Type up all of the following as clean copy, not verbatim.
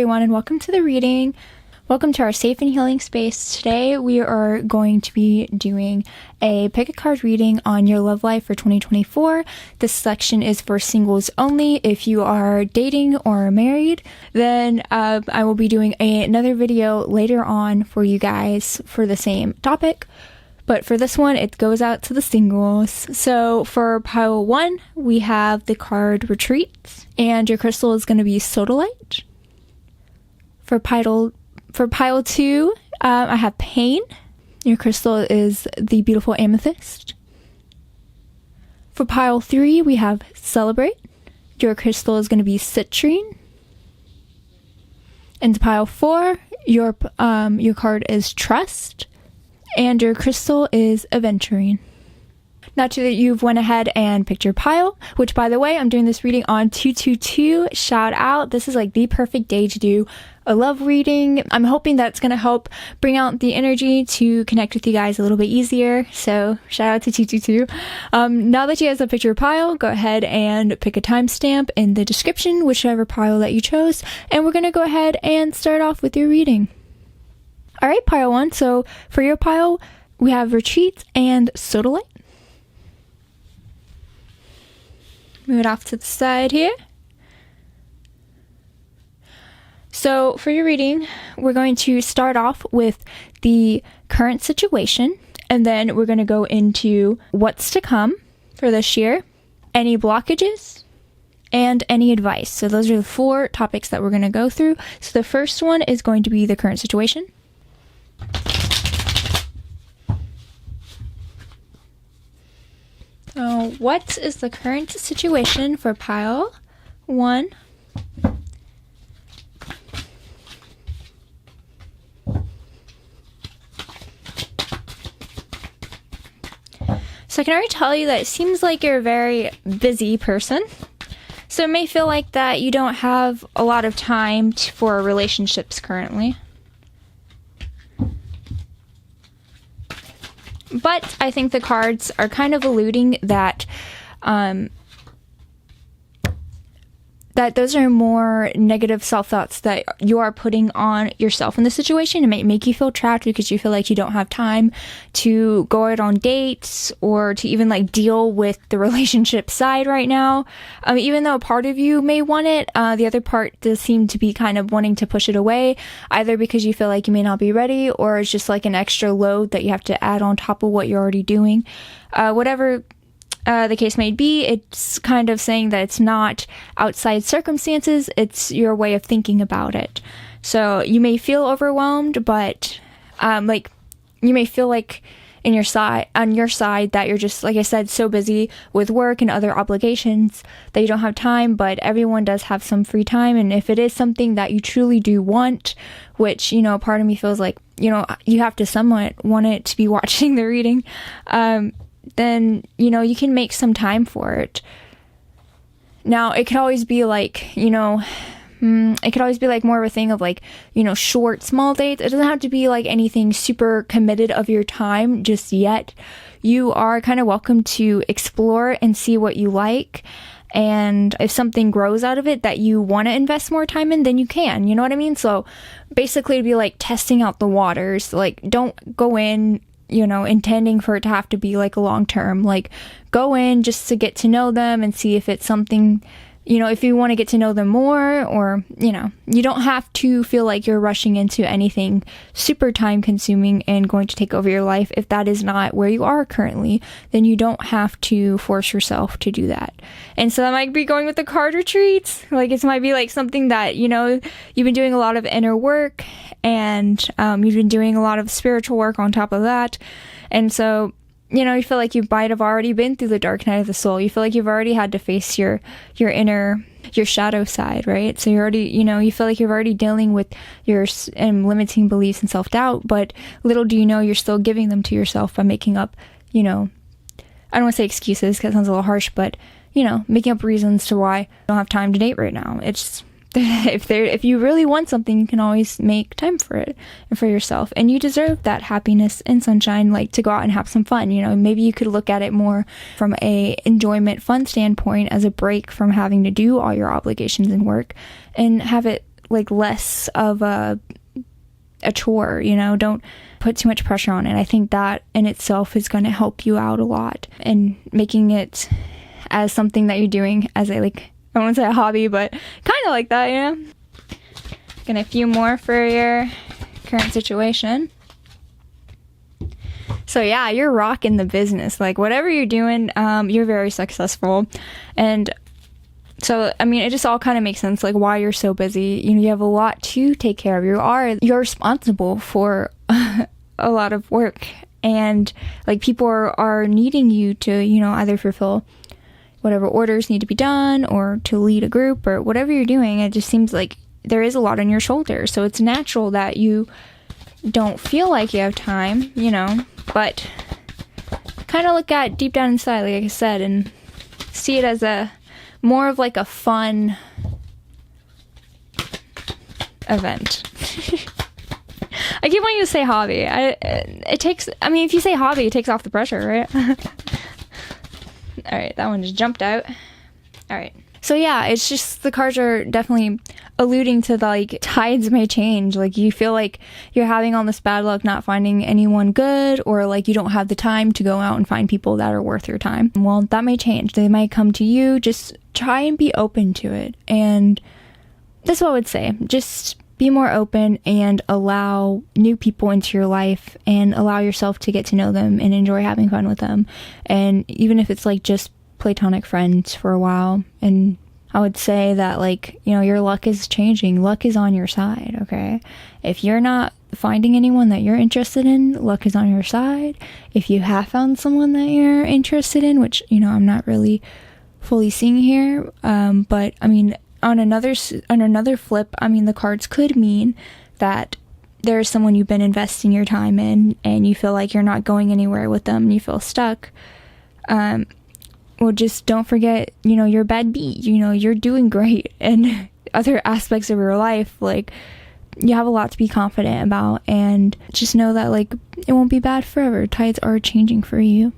everyone, and welcome to the reading. Welcome to our safe and healing space. Today we are going to be doing a pick a card reading on your love life for 2024. This section is for singles only. If you are dating or married, then I will be doing another video later on for you guys for the same topic. But for this one, it goes out to the singles. So for pile 1, we have the card Retreat, and your crystal is going to be Sodalite. For pile 2, I have Pain. Your crystal is the beautiful Amethyst. For pile 3, we have Celebrate. Your crystal is going to be Citrine. And pile 4, your card is Trust. And your crystal is Aventurine. Now that you've went ahead and picked your pile, which by the way, I'm doing this reading on 222. Shout out. This is like the perfect day to do a love reading. I'm hoping that's going to help bring out the energy to connect with you guys a little bit easier. So shout out to 222. Now that you guys have picked your pile, go ahead and pick a timestamp in the description, whichever pile that you chose. And we're going to go ahead and start off with your reading. All right, pile 1. So for your pile, we have Retreat and Sodalite. Move it off to the side here. So for your reading, we're going to start off with the current situation, and then we're going to go into what's to come for this year, any blockages, and any advice. So those are the 4 topics that we're going to go through. So the first one is going to be the current situation. So what is the current situation for pile 1? So I can already tell you that it seems like you're a very busy person. So it may feel like that you don't have a lot of time for relationships currently. But I think the cards are kind of alluding that that those are more negative self-thoughts that you are putting on yourself in this situation. It might make you feel trapped because you feel like you don't have time to go out on dates or to even like deal with the relationship side right now. Even though a part of you may want it, the other part does seem to be kind of wanting to push it away, either because you feel like you may not be ready or it's just like an extra load that you have to add on top of what you're already doing. Whatever the case may be, it's kind of saying that it's not outside circumstances, it's your way of thinking about it. So you may feel overwhelmed, but you may feel like on your side that you're just, like I said, so busy with work and other obligations that you don't have time, but everyone does have some free time. And if it is something that you truly do want, which, part of me feels like, you have to somewhat want it to be watching the reading, then, you can make some time for it. Now, it could always be like, it could always be like more of a thing of like, short, small dates. It doesn't have to be like anything super committed of your time just yet. You are kind of welcome to explore and see what you like. And if something grows out of it that you want to invest more time in, then you can, you know what I mean? So basically it'd be like testing out the waters. Like, don't go in intending for it to have to be like a long term. Like, go in just to get to know them and see if it's something, if you want to get to know them more, or, you don't have to feel like you're rushing into anything super time consuming and going to take over your life. If that is not where you are currently, then you don't have to force yourself to do that. And so that might be going with the card Retreats. Like, it might be like something that, you've been doing a lot of inner work, and you've been doing a lot of spiritual work on top of that. And so, you feel like you might have already been through the dark night of the soul. You feel like you've already had to face your inner, your shadow side, right? So you're already, you feel like you're already dealing with your limiting beliefs and self-doubt, but little do you know, you're still giving them to yourself by making up, I don't want to say excuses because it sounds a little harsh, but, making up reasons to why you don't have time to date right now. It's if you really want something, you can always make time for it and for yourself. And you deserve that happiness and sunshine, like to go out and have some fun. Maybe you could look at it more from a enjoyment, fun standpoint as a break from having to do all your obligations and work, and have it like less of a chore, you know, don't put too much pressure on it. I think that in itself is going to help you out a lot, and making it as something that you're doing as a, like, I won't say a hobby, but kind of like that, you know. Gonna a few more for your current situation. So yeah, you're rocking the business. Like, whatever you're doing, you're very successful. And so, I mean, it just all kind of makes sense, like, why you're so busy. You know, you have a lot to take care of. You're responsible for a lot of work. And, like, people are needing you to, you know, either fulfill whatever orders need to be done or to lead a group or whatever you're doing. It just seems like there is a lot on your shoulders. So it's natural that you don't feel like you have time, you know, but kind of look at deep down inside, like I said, and see it as a more of like a fun event. I keep wanting to say hobby. If you say hobby, it takes off the pressure, right? All right, that one just jumped out. All right. So yeah, it's just the cards are definitely alluding to the, like, tides may change. Like, you feel like you're having all this bad luck not finding anyone good, or like you don't have the time to go out and find people that are worth your time. Well, that may change. They might come to you. Just try and be open to it. And that's what I would say. Just be more open and allow new people into your life, and allow yourself to get to know them and enjoy having fun with them. And even if it's like just platonic friends for a while. And I would say that, like, you know, your luck is changing. Luck is on your side, okay? If you're not finding anyone that you're interested in, luck is on your side. If you have found someone that you're interested in, which, you know, I'm not really fully seeing here, but I mean, on another flip, I mean, the cards could mean that there's someone you've been investing your time in, and you feel like you're not going anywhere with them, and you feel stuck. Well, just don't forget, you know, you're a bad beat. You know, you're doing great. And other aspects of your life, like, you have a lot to be confident about. And just know that, like, it won't be bad forever. Tides are changing for you.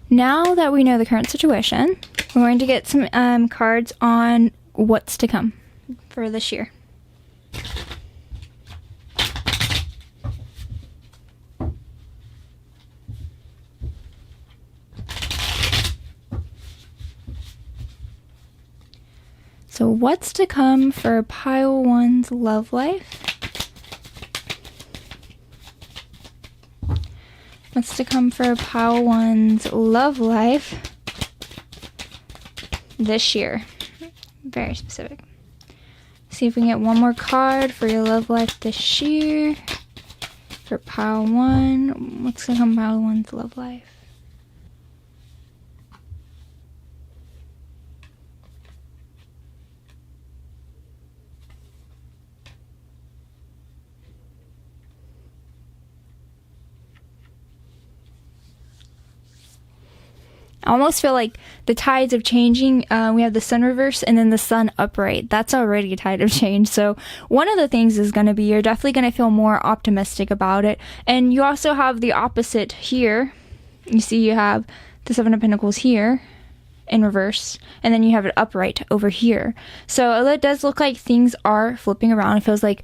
Now that we know the current situation, we're going to get some cards on what's to come for this year. So what's to come for Pile 1's love life? What's to come for Pile 1's love life this year? Very specific. See if we can get one more card for your love life this year. For Pile 1. What's to come Pile 1's love life? I almost feel like the tides of changing, we have the sun reverse and then the sun upright. That's already a tide of change. So one of the things is going to be, you're definitely going to feel more optimistic about it. And you also have the opposite here. You see, you have the Seven of Pentacles here in reverse, and then you have it upright over here. So it does look like things are flipping around. It feels like,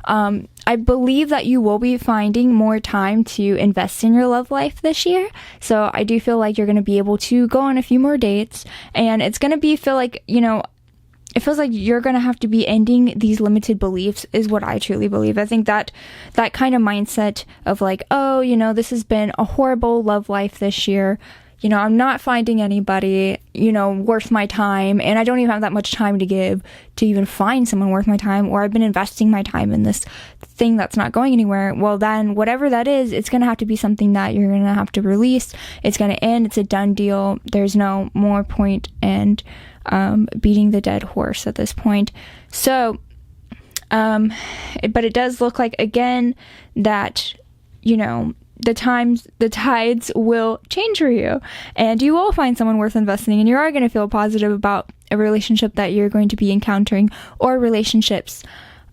I believe that you will be finding more time to invest in your love life this year. So I do feel like you're going to be able to go on a few more dates, and it's going to feel like, you know, it feels like you're going to have to be ending these limited beliefs is what I truly believe. I think that kind of mindset of like, oh, you know, this has been a horrible love life this year. You know, I'm not finding anybody, you know, worth my time, and I don't even have that much time to give to even find someone worth my time, or I've been investing my time in this thing that's not going anywhere. Well, then whatever that is, it's going to have to be something that you're going to have to release. It's going to end. It's a done deal. There's no more point in beating the dead horse at this point. So, but it does look like, again, that, you know, the tides will change for you, and you will find someone worth investing, and you are going to feel positive about a relationship that you're going to be encountering, or relationships.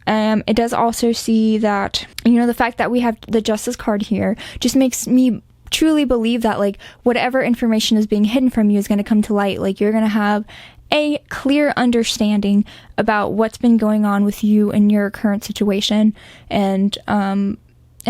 It does also see that, you know, the fact that we have the Justice card here just makes me truly believe that, like, whatever information is being hidden from you is going to come to light. Like, you're going to have a clear understanding about what's been going on with you and your current situation, and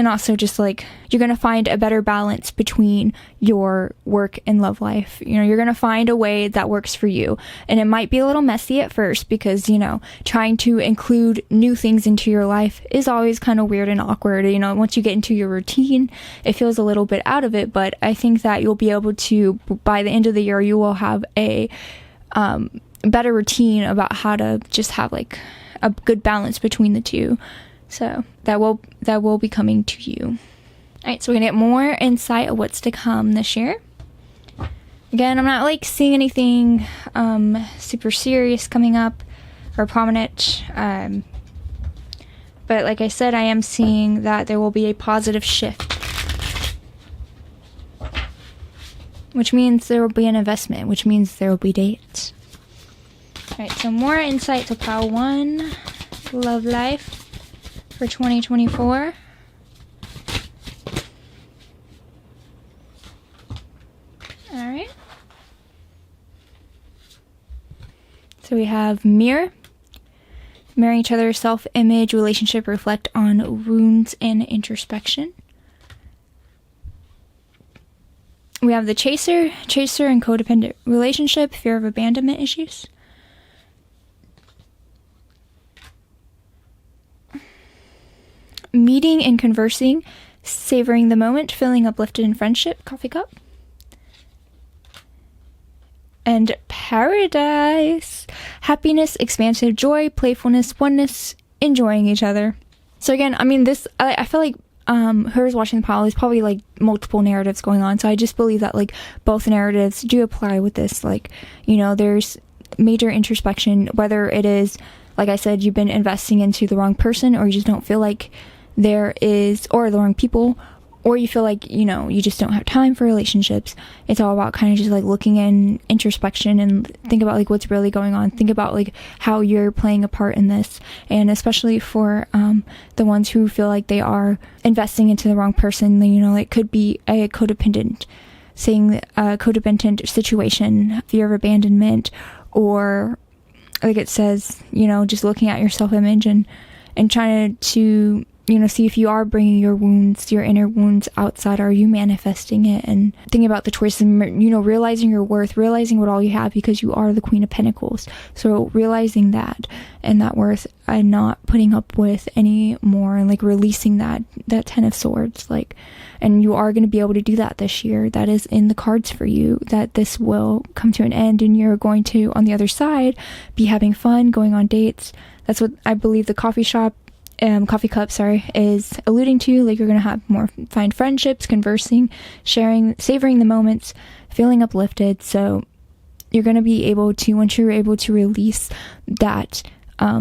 also just like you're going to find a better balance between your work and love life. You know, you're going to find a way that works for you, and it might be a little messy at first because, you know, trying to include new things into your life is always kind of weird and awkward. You know, once you get into your routine, it feels a little bit out of it, but I think that you'll be able to, by the end of the year, you will have a better routine about how to just have like a good balance between the two. So that will be coming to you. All right, so we're gonna get more insight of what's to come this year. Again, I'm not like seeing anything super serious coming up or prominent, but like I said, I am seeing that there will be a positive shift, which means there will be an investment, which means there will be dates. All right, so more insight to pile 1, love life for 2024. All right. So we have mirror. Mirroring each other's self-image, relationship, reflect on wounds and introspection. We have the chaser and codependent relationship, fear of abandonment issues. Meeting and conversing, savoring the moment, feeling uplifted in friendship, coffee cup. And paradise, happiness, expansive joy, playfulness, oneness, enjoying each other. So again, I mean, this, I feel like whoever's watching the pile, there's probably like multiple narratives going on. So I just believe that like both narratives do apply with this. Like, you know, there's major introspection, whether it is, like I said, you've been investing into the wrong person, or you just don't feel like there is, or the wrong people, or you feel like, you know, you just don't have time for relationships. It's all about kind of just like looking in introspection and think about like what's really going on. Think about like how you're playing a part in this. And especially for the ones who feel like they are investing into the wrong person, you know, it could be a codependent situation, fear of abandonment, or like it says, you know, just looking at your self-image and trying to, you know, see if you are bringing your wounds, your inner wounds outside. Are you manifesting it? And thinking about the choices, you know, realizing your worth, realizing what all you have, because you are the Queen of Pentacles. So realizing that and that worth, and not putting up with any more, and like releasing that 10 of Swords, like, and you are going to be able to do that this year. That is in the cards for you, that this will come to an end and you're going to, on the other side, be having fun, going on dates. That's what I believe the coffee cup, is alluding to. Like, you're going to find friendships, conversing, sharing, savoring the moments, feeling uplifted. So you're going to be able to, once you're able to release that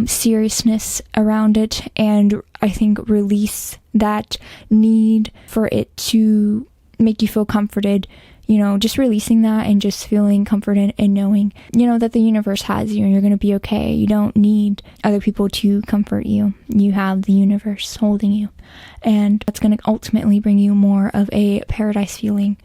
seriousness around it, and I think release that need for it to make you feel comforted, you know, just releasing that and just feeling comforted and knowing, you know, that the universe has you and you're going to be okay. You don't need other people to comfort you. You have the universe holding you, and that's going to ultimately bring you more of a paradise feeling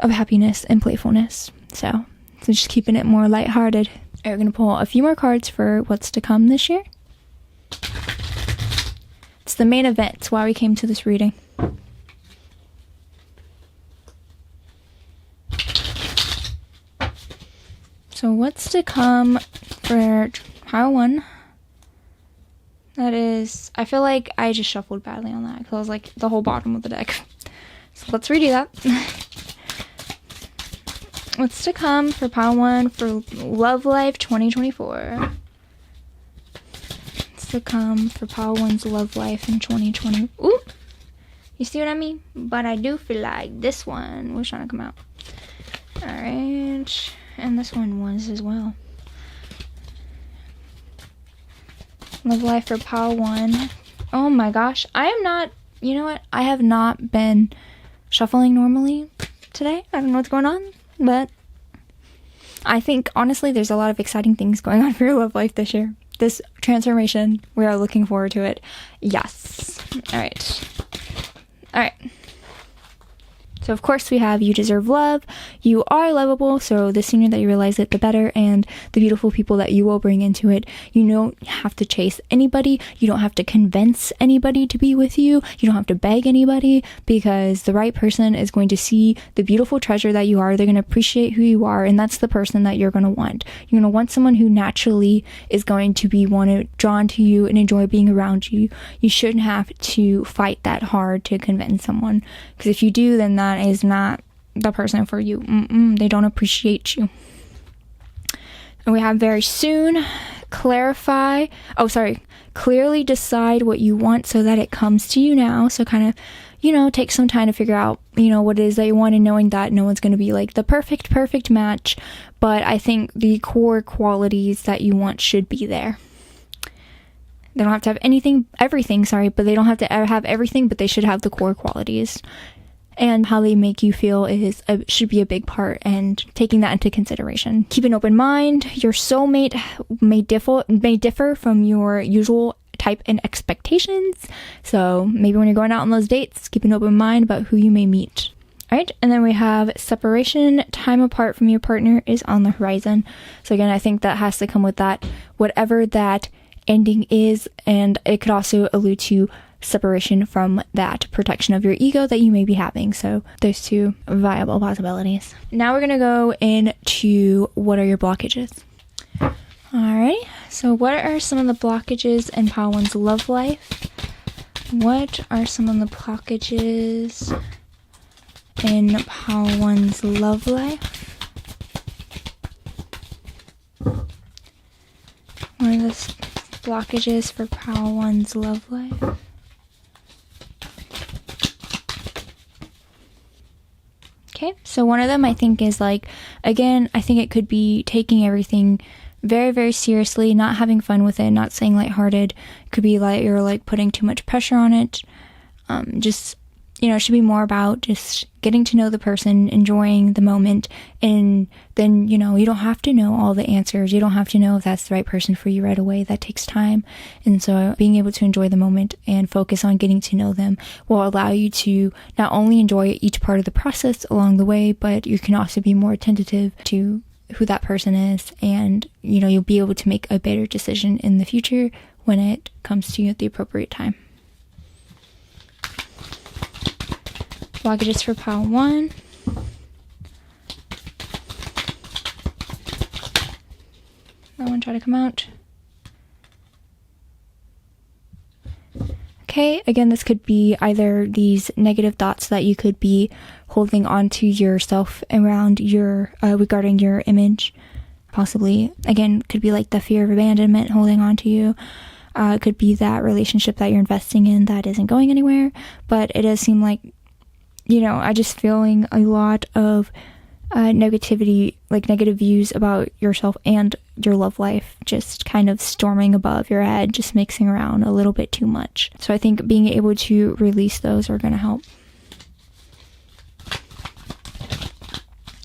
of happiness and playfulness. So just keeping it more lighthearted. We're going to pull a few more cards for what's to come this year. It's the main event. It's why we came to this reading. So what's to come for pile 1? That is, I feel like I just shuffled badly on that, because I was like the whole bottom of the deck. So let's redo that. What's to come for pile 1 for Love Life 2024? What's to come for pile 1's Love Life in 2020? Ooh! You see what I mean? But I do feel like this one was trying to come out. Alright. And this one was as well. Love Life for pile 1. Oh my gosh. I am not, you know what? I have not been shuffling normally today. I don't know what's going on, but I think honestly there's a lot of exciting things going on for your love life this year. This transformation, we are looking forward to it. Yes. Alright. So of course we have you deserve love, you are lovable. So the sooner that you realize it, the better. And the beautiful people that you will bring into it, you don't have to chase anybody. You don't have to convince anybody to be with you. You don't have to beg anybody, because the right person is going to see the beautiful treasure that you are. They're going to appreciate who you are, and that's the person that you're going to want. You're going to want someone who naturally is going to be drawn to you and enjoy being around you. You shouldn't have to fight that hard to convince someone, because if you do, then that is not the person for you. They don't appreciate you. And we have very soon. Clearly decide what you want so that it comes to you now. So kind of, take some time to figure out, what it is that you want, and knowing that no one's going to be like the perfect match. But I think the core qualities that you want should be there. They don't have to have everything, but they don't have to have everything, but they should have the core qualities. And how they make you feel should be a big part, and taking that into consideration. Keep an open mind. Your soulmate may differ from your usual type and expectations. So maybe when you're going out on those dates, keep an open mind about who you may meet. All right, and then we have separation. Time apart from your partner is on the horizon. So again, I think that has to come with that, whatever that ending is, and it could also allude to separation from that protection of your ego that you may be having. So there's two viable possibilities. Now we're going to go into what are your blockages. Alright, so what are some of the blockages in Pile 1's love life? What are some of the blockages in Pile 1's love life? What are the blockages for Pile 1's love life? Okay, so one of them I think is I think it could be taking everything very, very seriously, not having fun with it, not staying lighthearted. It could be you're putting too much pressure on it. It should be more about just getting to know the person, enjoying the moment, and then, you don't have to know all the answers. You don't have to know if that's the right person for you right away. That takes time. And so being able to enjoy the moment and focus on getting to know them will allow you to not only enjoy each part of the process along the way, but you can also be more attentive to who that person is, and, you'll be able to make a better decision in the future when it comes to you at the appropriate time. Blockages for Pile 1. That one try to come out. Okay, again, this could be either these negative thoughts that you could be holding on to yourself around regarding your image. Possibly, again, could be the fear of abandonment holding on to you. It could be that relationship that you're investing in that isn't going anywhere. But it does seem I just feeling a lot of negativity, negative views about yourself and your love life, just kind of storming above your head, just mixing around a little bit too much. So I think being able to release those are going to help.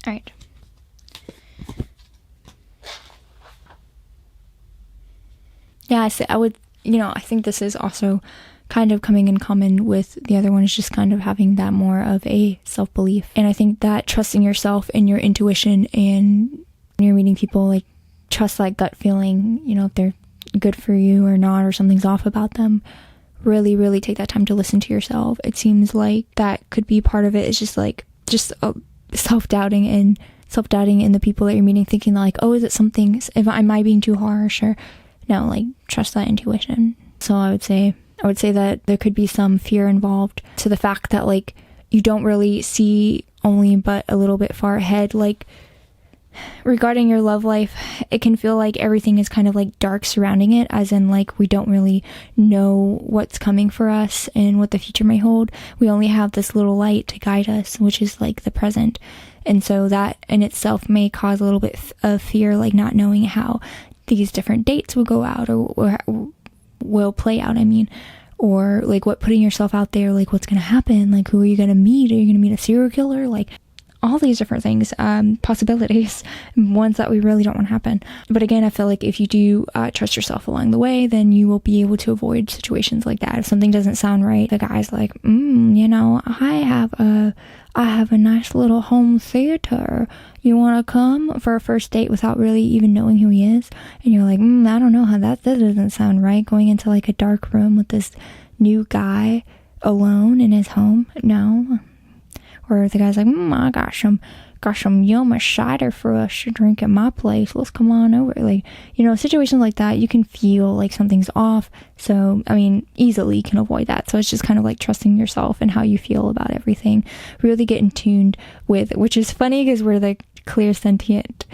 All right. Yeah, I think this is also kind of coming in common with the other one, is just kind of having that more of a self-belief. And I think that trusting yourself and your intuition, and when you're meeting people, trust that gut feeling, if they're good for you or not, or something's off about them. Really, really take that time to listen to yourself. It seems like that could be part of it. It's just self-doubting in the people that you're meeting, thinking is it something, am I being too harsh, or no, trust that intuition. So I would say that there could be some fear involved to the fact that you don't really see only but a little bit far ahead. Regarding your love life, it can feel like everything is kind of dark surrounding it, as in we don't really know what's coming for us and what the future may hold. We only have this little light to guide us, which is the present. And so that in itself may cause a little bit of fear, not knowing how these different dates will go out, or will play out, or what putting yourself out there, what's going to happen, who are you going to meet? Are you going to meet a serial killer? all these different things, possibilities, ones that we really don't want to happen. But again, I feel like if you do trust yourself along the way, then you will be able to avoid situations like that. If something doesn't sound right, the guy's like, I have a nice little home theater. You want to come for a first date without really even knowing who he is? And you're like, I don't know how that doesn't sound right. Going into like a dark room with this new guy alone in his home. No. Or the guy's like, I got some yummy cider for us to drink at my place. Let's come on over. Like, situations like that, you can feel like something's off. So, easily can avoid that. So it's just kind of like trusting yourself and how you feel about everything. Really getting tuned with, which is funny because we're the clear sentient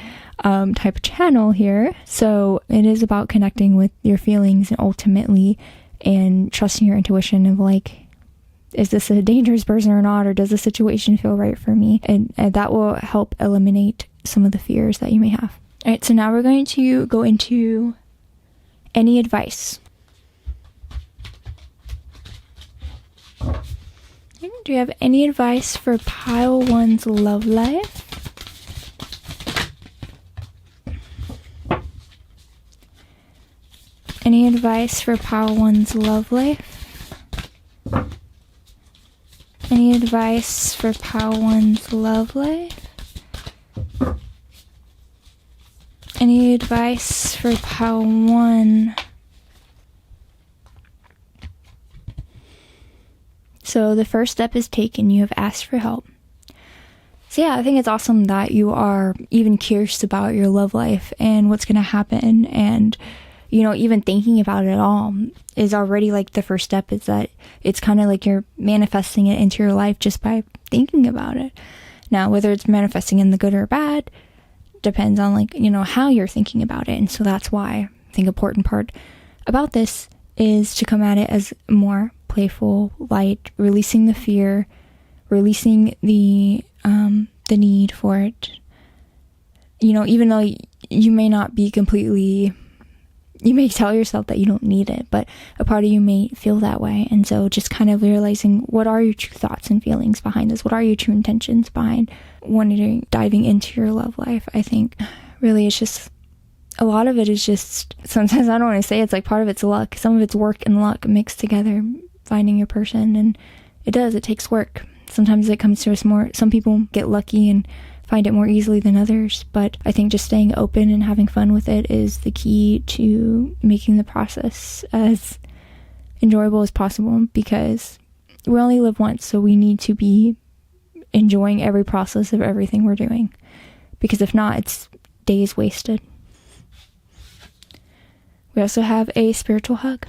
type of channel here. So it is about connecting with your feelings and ultimately, and trusting your intuition of like, is this a dangerous person or not, or does the situation feel right for me? And that will help eliminate some of the fears that you may have. All right, so now we're going to go into any advice. Do you have any advice for Pile 1's love life? Any advice for Pile 1's love life? Any advice for Pile 1's love life? Any advice for Pile 1? So the first step is taken. You have asked for help. So yeah, I think it's awesome that you are even curious about your love life and what's going to happen, and even thinking about it at all is already like the first step. Is that it's kind of like you're manifesting it into your life just by thinking about it. Now, whether it's manifesting in the good or bad depends on how you're thinking about it. And so that's why I think important part about this is to come at it as more playful, light, releasing the fear, releasing the need for it. Even though you may not be completely, you may tell yourself that you don't need it, but a part of you may feel that way. And so just kind of realizing, what are your true thoughts and feelings behind this? What are your true intentions behind diving into your love life? I think really it's just, a lot of it is just, sometimes I don't want to say it's like part of it's luck. Some of it's work and luck mixed together, finding your person. And it takes work. Sometimes it comes to us more. Some people get lucky and find it more easily than others, but I think just staying open and having fun with it is the key to making the process as enjoyable as possible, because we only live once, so we need to be enjoying every process of everything we're doing, because if not, it's days wasted. We also have a spiritual hug.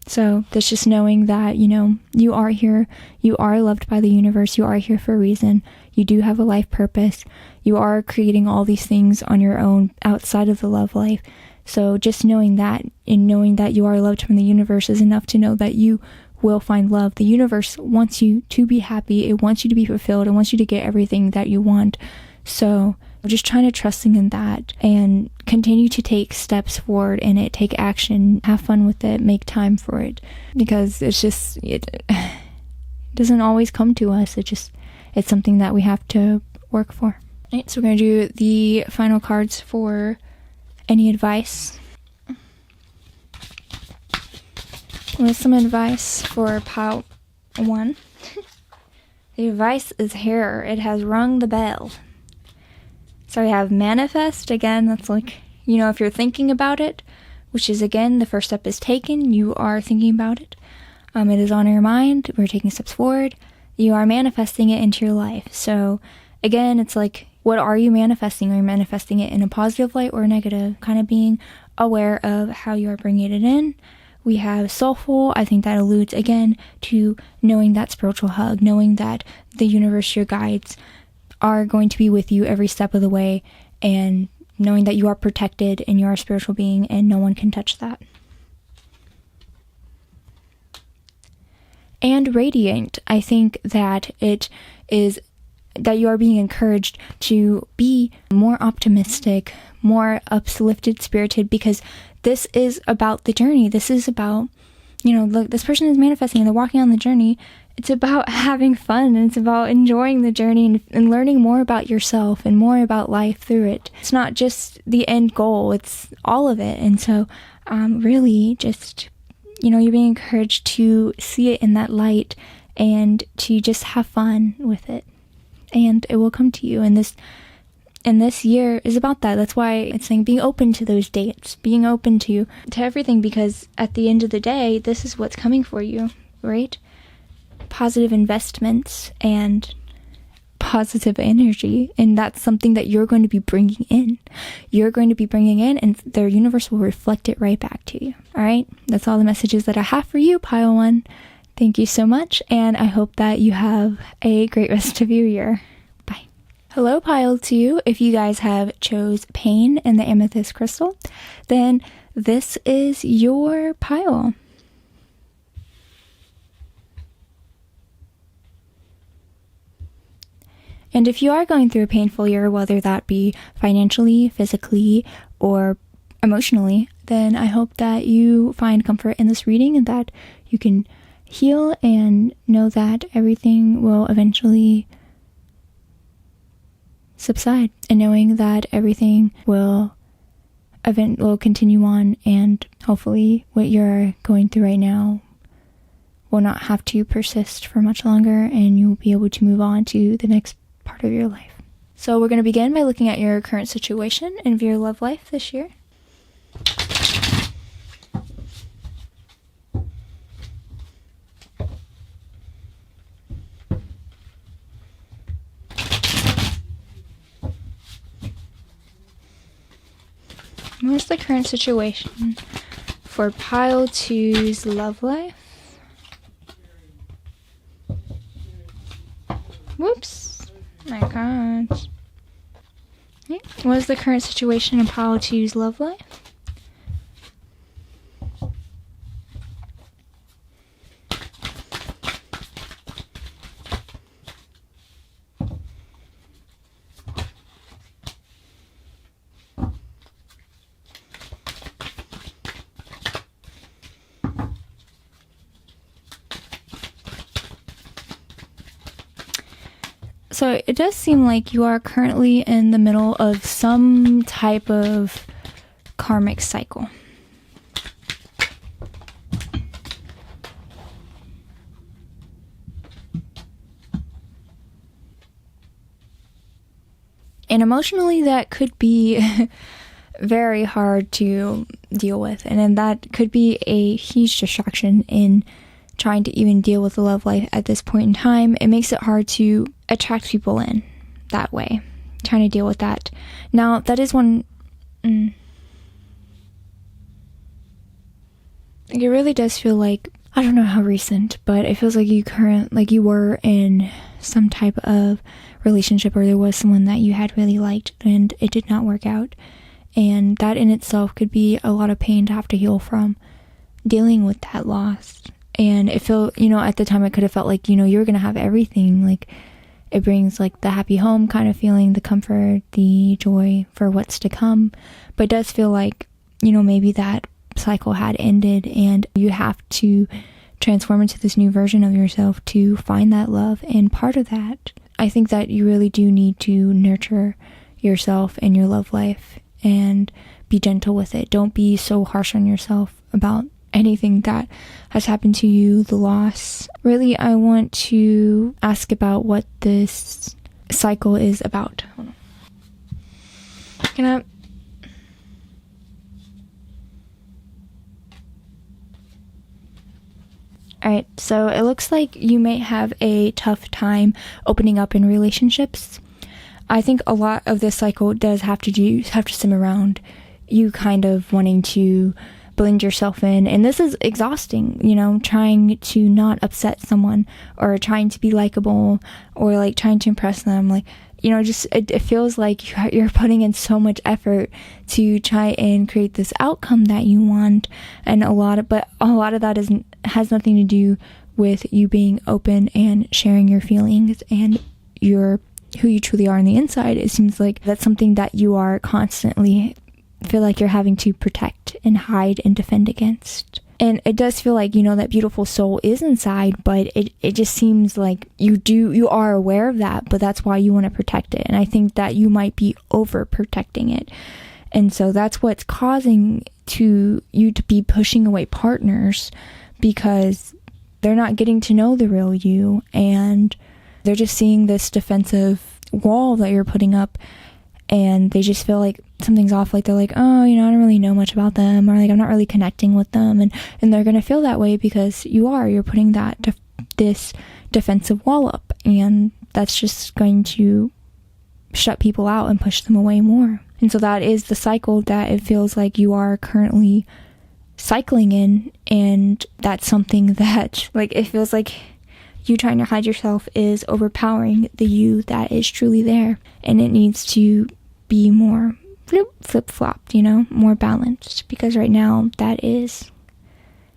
So that's just knowing that, you are here, you are loved by the universe, you are here for a reason, you do have a life purpose, you are creating all these things on your own outside of the love life. So just knowing that, and knowing that you are loved from the universe, is enough to know that you will find love. The universe wants you to be happy, it wants you to be fulfilled, it wants you to get everything that you want. So just trying to trusting in that and continue to take steps forward in it, take action, have fun with it, make time for it, because it doesn't always come to us. It's something that we have to work for. Right, so we're going to do the final cards for any advice. With some advice for Pile 1. The advice is here. It has rung the bell. So we have manifest. Again, that's like, if you're thinking about it, which is, again, the first step is taken. You are thinking about it. It is on your mind. We're taking steps forward. You are manifesting it into your life. So again, it's like, what are you manifesting? Are you manifesting it in a positive light or negative? Kind of being aware of how you are bringing it in. We have soulful. I think that alludes, again, to knowing that spiritual hug, knowing that the universe, your guides, are going to be with you every step of the way, and knowing that you are protected and you are a spiritual being and no one can touch that. And radiant, I think that it is that you are being encouraged to be more optimistic, more uplifted, spirited, because this is about the journey. This is about, this person is manifesting and they're walking on the journey, it's about having fun, and it's about enjoying the journey and learning more about yourself and more about life through it. It's not just the end goal, it's all of it. And so really just, you're being encouraged to see it in that light and to just have fun with it. And it will come to you. And this year is about that. That's why it's saying being open to those dates, being open to everything, because at the end of the day, this is what's coming for you, right? Positive investments and positive energy, and that's something that you're going to be bringing in. You're going to be bringing in, and their universe will reflect it right back to you. All right, that's all the messages that I have for you, Pile 1. Thank you so much, and I hope that you have a great rest of your year. Bye. Hello, Pile 2. If you guys have chose pain and the amethyst crystal, then this is your pile. And if you are going through a painful year, whether that be financially, physically, or emotionally, then I hope that you find comfort in this reading and that you can heal and know that everything will eventually subside, and knowing that everything will continue on, and hopefully what you're going through right now will not have to persist for much longer, and you'll be able to move on to the next part of your life. So we're going to begin by looking at your current situation and your love life this year. What's the current situation for Pile 2's love life? Whoops. My God. Okay. What is the current situation in Pile 2's love life? So it does seem like you are currently in the middle of some type of karmic cycle. And emotionally, that could be very hard to deal with. And then that could be a huge distraction in trying to even deal with the love life at this point in time. It makes it hard to attract people in that way, trying to deal with that. Now, that is one... It really does feel like, I don't know how recent, but it feels like you were in some type of relationship, or there was someone that you had really liked and it did not work out. And that in itself could be a lot of pain to have to heal from, dealing with that loss. And it felt, at the time it could have felt like, you were going to have everything. Like, it brings like the happy home kind of feeling, the comfort, the joy for what's to come. But it does feel like, maybe that cycle had ended and you have to transform into this new version of yourself to find that love. And part of that, I think that you really do need to nurture yourself and your love life and be gentle with it. Don't be so harsh on yourself about anything that has happened to you, the loss. Really, I want to ask about what this cycle is about. Hold on. Alright, so it looks like you may have a tough time opening up in relationships. I think a lot of this cycle does have to stem around you kind of wanting to blend yourself in, and this is exhausting, trying to not upset someone, or trying to be likable, or like trying to impress them, like, it feels like you're putting in so much effort to try and create this outcome that you want, and a lot of that has nothing to do with you being open and sharing your feelings and who you truly are on the inside. It seems like that's something that you are constantly feel like you're having to protect and hide and defend against. And it does feel like, that beautiful soul is inside, but it just seems like you are aware of that, but that's why you want to protect it. And I think that you might be overprotecting it. And so that's what's causing you to be pushing away partners, because they're not getting to know the real you, and they're just seeing this defensive wall that you're putting up, and they just feel like something's off. Like they're like, oh, I don't really know much about them, or like I'm not really connecting with them, and they're gonna feel that way because you're putting this defensive wall up, and that's just going to shut people out and push them away more. And so that is the cycle that it feels like you are currently cycling in, and that's something that, like, it feels like you trying to hide yourself is overpowering the you that is truly there, and it needs to be more flip-flopped, more balanced, because right now that is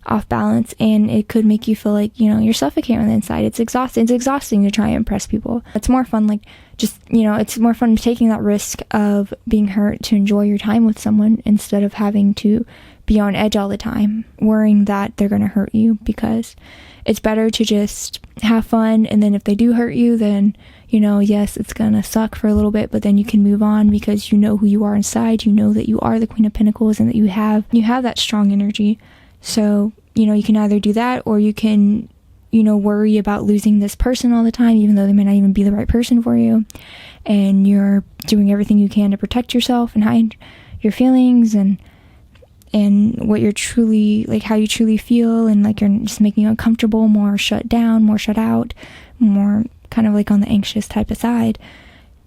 off balance, and it could make you feel like, you're suffocating on the inside. It's exhausting to try and impress people. It's more fun, like, just, it's more fun taking that risk of being hurt to enjoy your time with someone, instead of having to be on edge all the time, worrying that they're going to hurt you, because it's better to just have fun, and then if they do hurt you, then, yes, it's going to suck for a little bit, but then you can move on, because you know who you are inside. You know that you are the Queen of Pentacles, and that you have that strong energy. So, you can either do that, or you can, worry about losing this person all the time, even though they may not even be the right person for you. And you're doing everything you can to protect yourself and hide your feelings and what you're truly, like, how you truly feel, and like you're just making you uncomfortable, more shut down, more shut out, more kind of like on the anxious type of side.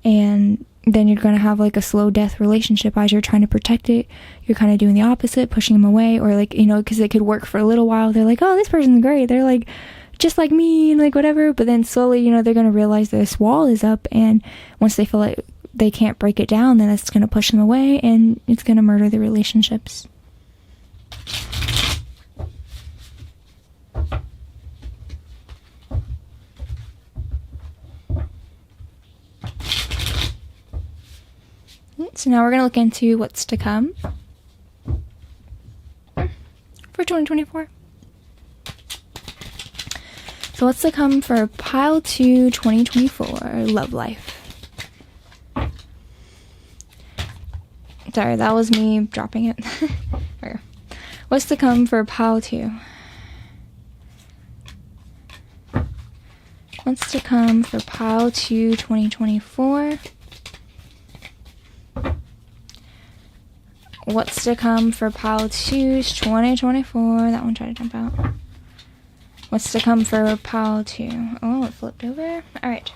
And then you're going to have like a slow death relationship. As you're trying to protect it, you're kind of doing the opposite, pushing them away, or like, because it could work for a little while. They're like, oh, this person's great, they're like just like me, and like whatever. But then slowly, they're going to realize this wall is up, and once they feel like they can't break it down, then it's going to push them away, and it's going to murder the relationships. So now we're going to look into what's to come for 2024. So what's to come for pile 2 2024 love life. Sorry, that was me dropping it. Okay. What's to come for pile 2? What's to come for pile 2 2024? What's to come for pile 2's 2024? That one tried to jump out. What's to come for pile 2? Oh, it flipped over. Alright,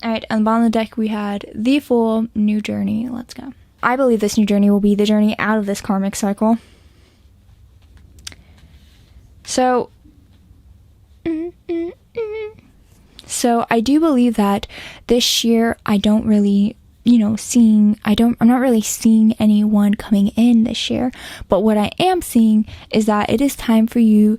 on the bottom of the deck we had the Fool, new journey. Let's go. I believe this new journey will be the journey out of this karmic cycle. So I do believe that this year I don't really, I'm not really seeing anyone coming in this year, but what I am seeing is that it is time for you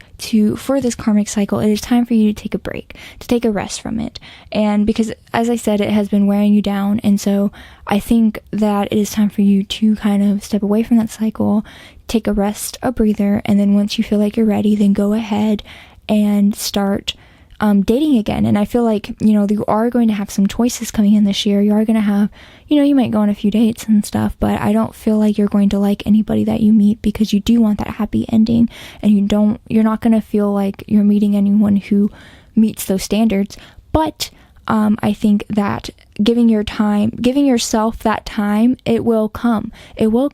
for this karmic cycle, it is time for you to take a break, to take a rest from it. And because, as I said, it has been wearing you down, and so I think that it is time for you to kind of step away from that cycle, take a rest, a breather, and then once you feel like you're ready, then go ahead and start dating again. And I feel like, you are going to have some choices coming in this year. You are going to have, you might go on a few dates and stuff, but I don't feel like you're going to like anybody that you meet, because you do want that happy ending, and you're not going to feel like you're meeting anyone who meets those standards. But I think that giving yourself that time, it will come. It will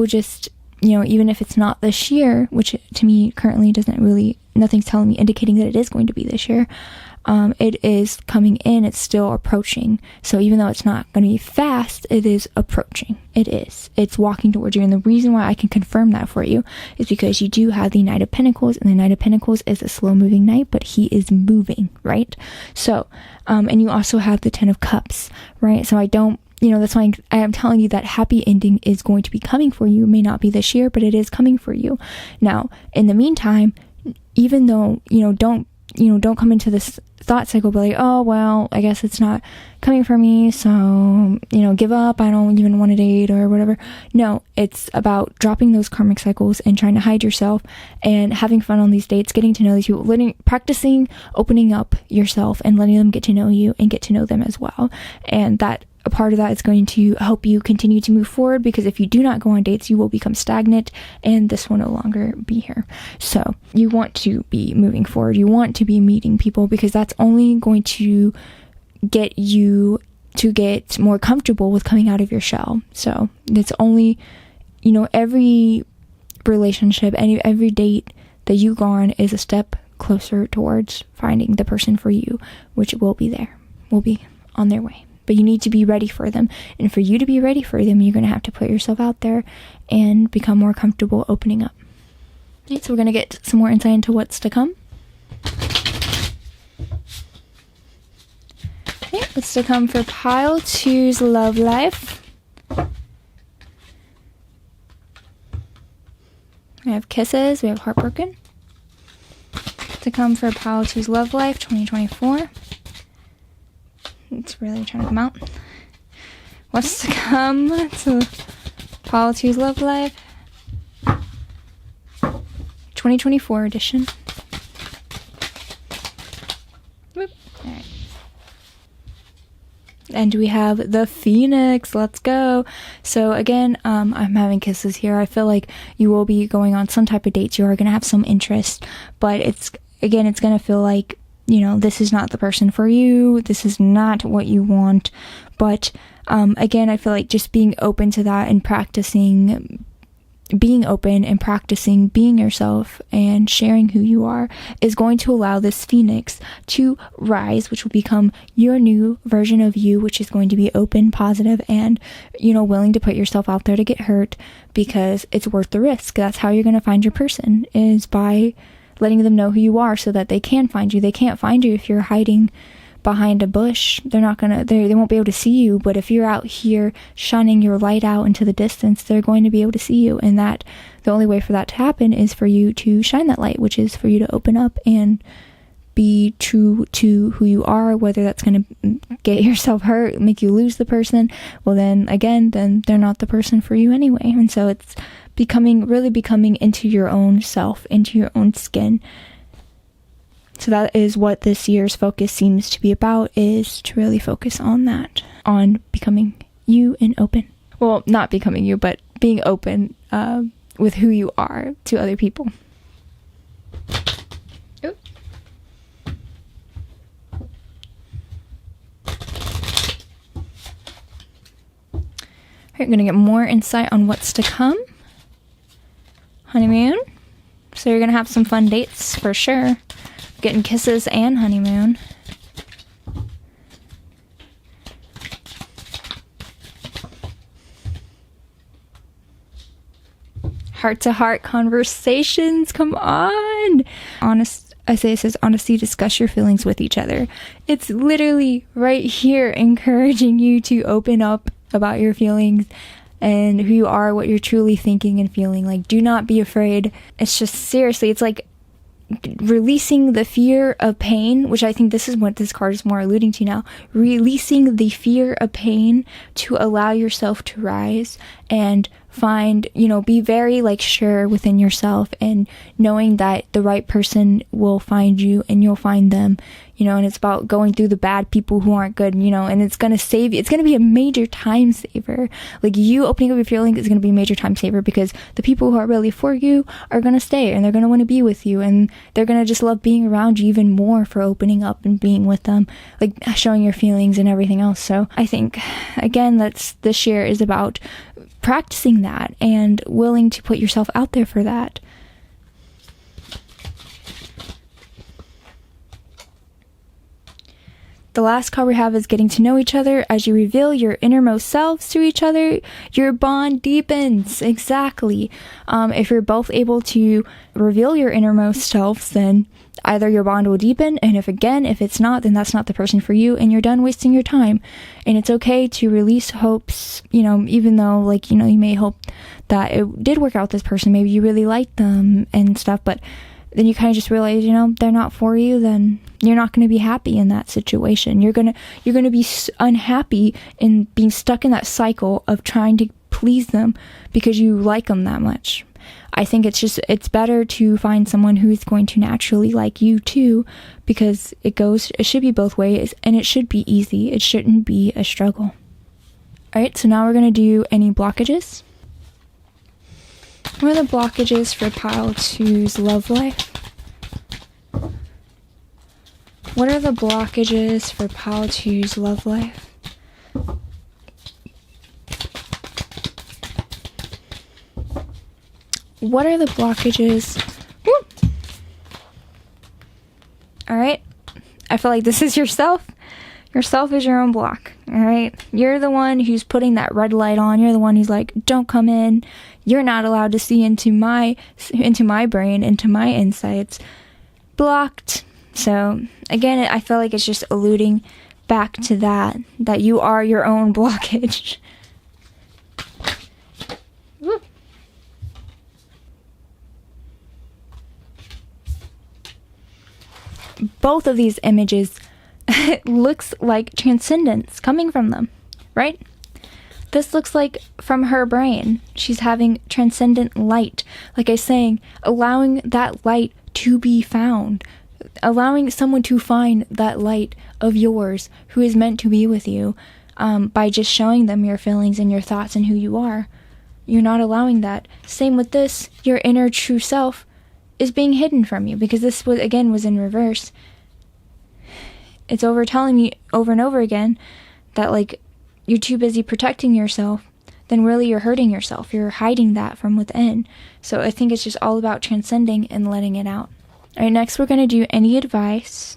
just, even if it's not this year, which to me currently nothing's telling me, indicating that it is going to be this year. It is coming in, it's still approaching. So even though it's not going to be fast, it is approaching. It's walking towards you. And the reason why I can confirm that for you is because you do have the Knight of Pentacles, and the Knight of Pentacles is a slow moving knight, but he is moving, right? So, and you also have the Ten of Cups, right? So that's why I am telling you that happy ending is going to be coming for you. It may not be this year, but it is coming for you. Now, in the meantime, even though, don't come into this thought cycle, be like, oh, well, I guess it's not coming for me, so, give up, I don't even want to date or whatever. No, it's about dropping those karmic cycles and trying to hide yourself and having fun on these dates, getting to know these people, practicing opening up yourself and letting them get to know you and get to know them as well. And that a part of that is going to help you continue to move forward, because if you do not go on dates, you will become stagnant and this will no longer be here. So you want to be moving forward. You want to be meeting people, because that's only going to get you to get more comfortable with coming out of your shell. So it's only, every relationship, every date that you go on is a step closer towards finding the person for you, which will be on their way. But you need to be ready for them. And for you to be ready for them, you're going to have to put yourself out there and become more comfortable opening up. Okay, so we're going to get some more insight into what's to come. Okay, what's to come for pile 2's love life. We have kisses. We have heartbroken. To come for pile 2's love life 2024. It's really trying to come out. What's to come to pile 2's love life 2024 edition. Whoop. All right. And we have the Phoenix. Let's go. So again, I'm having kisses here. I feel like you will be going on some type of dates. You are going to have some interest, but it's going to feel like, this is not the person for you. This is not what you want. But again, I feel like just being open to that and practicing being open and practicing being yourself and sharing who you are is going to allow this phoenix to rise, which will become your new version of you, which is going to be open, positive, and, willing to put yourself out there to get hurt, because it's worth the risk. That's how you're going to find your person, is by letting them know who you are so that they can find you. They can't find you if you're hiding behind a bush. They won't be able to see you. But if you're out here shining your light out into the distance, they're going to be able to see you. And that the only way for that to happen is for you to shine that light, which is for you to open up and be true to who you are. Whether that's going to get yourself hurt, make you lose the person, well then they're not the person for you anyway. And so it's really becoming into your own self, into your own skin. So that is what this year's focus seems to be about, is to really focus on that, on becoming you and open. Well, not becoming you, but being open with who you are to other people. Ooh. We're going to get more insight on what's to come. Honeymoon. So you're going to have some fun dates for sure. Getting kisses and honeymoon. Heart-to-heart conversations. Come on. Isaiah says, honestly, discuss your feelings with each other. It's literally right here encouraging you to open up about your feelings and who you are, what you're truly thinking and feeling. Like, do not be afraid. It's just, seriously, it's like releasing the fear of pain, which I think this is what this card is more alluding to now. Releasing the fear of pain to allow yourself to rise and find, be very sure within yourself, and knowing that the right person will find you and you'll find them, and it's about going through the bad people who aren't good, and it's going to save you. It's going to be a major time saver. Like, you opening up your feelings is going to be a major time saver, because the people who are really for you are going to stay, and they're going to want to be with you, and they're going to just love being around you even more for opening up and being with them, like showing your feelings and everything else. So I think, again, this year is about practicing that and willing to put yourself out there for that. The last card we have is getting to know each other. As you reveal your innermost selves to each other, your bond deepens. Exactly. If you're both able to reveal your innermost selves, then either your bond will deepen, and if it's not, then that's not the person for you, and you're done wasting your time. And it's okay to release hopes, even though, you may hope that it did work out with this person. Maybe you really liked them and stuff, but then you kind of just realize, they're not for you, then you're not going to be happy in that situation. You're going to be unhappy in being stuck in that cycle of trying to please them because you like them that much. I think it's better to find someone who's going to naturally like you too, because it should be both ways, and it should be easy. It shouldn't be a struggle. All right, so now we're going to do any blockages. What are the blockages for pile 2's love life? What are the blockages for pile 2's love life? What are the blockages? Woo! All right. I feel like this is yourself. Yourself is your own block. All right. You're the one who's putting that red light on. You're the one who's like, don't come in. You're not allowed to see into my brain, into my insights. Blocked. So again, I feel like it's just alluding back to that you are your own blockage. Woo. Both of these images, it looks like transcendence coming from them, right? This looks like from her brain. She's having transcendent light. Like I was saying, allowing that light to be found. Allowing someone to find that light of yours who is meant to be with you, by just showing them your feelings and your thoughts and who you are. You're not allowing that. Same with this. Your inner true self is being hidden from you, because this was in reverse. It's telling me over and over again that like you're too busy protecting yourself, then really you're hurting yourself. You're hiding that from within. So I think it's just all about transcending and letting it out. All right, next we're going to do any advice.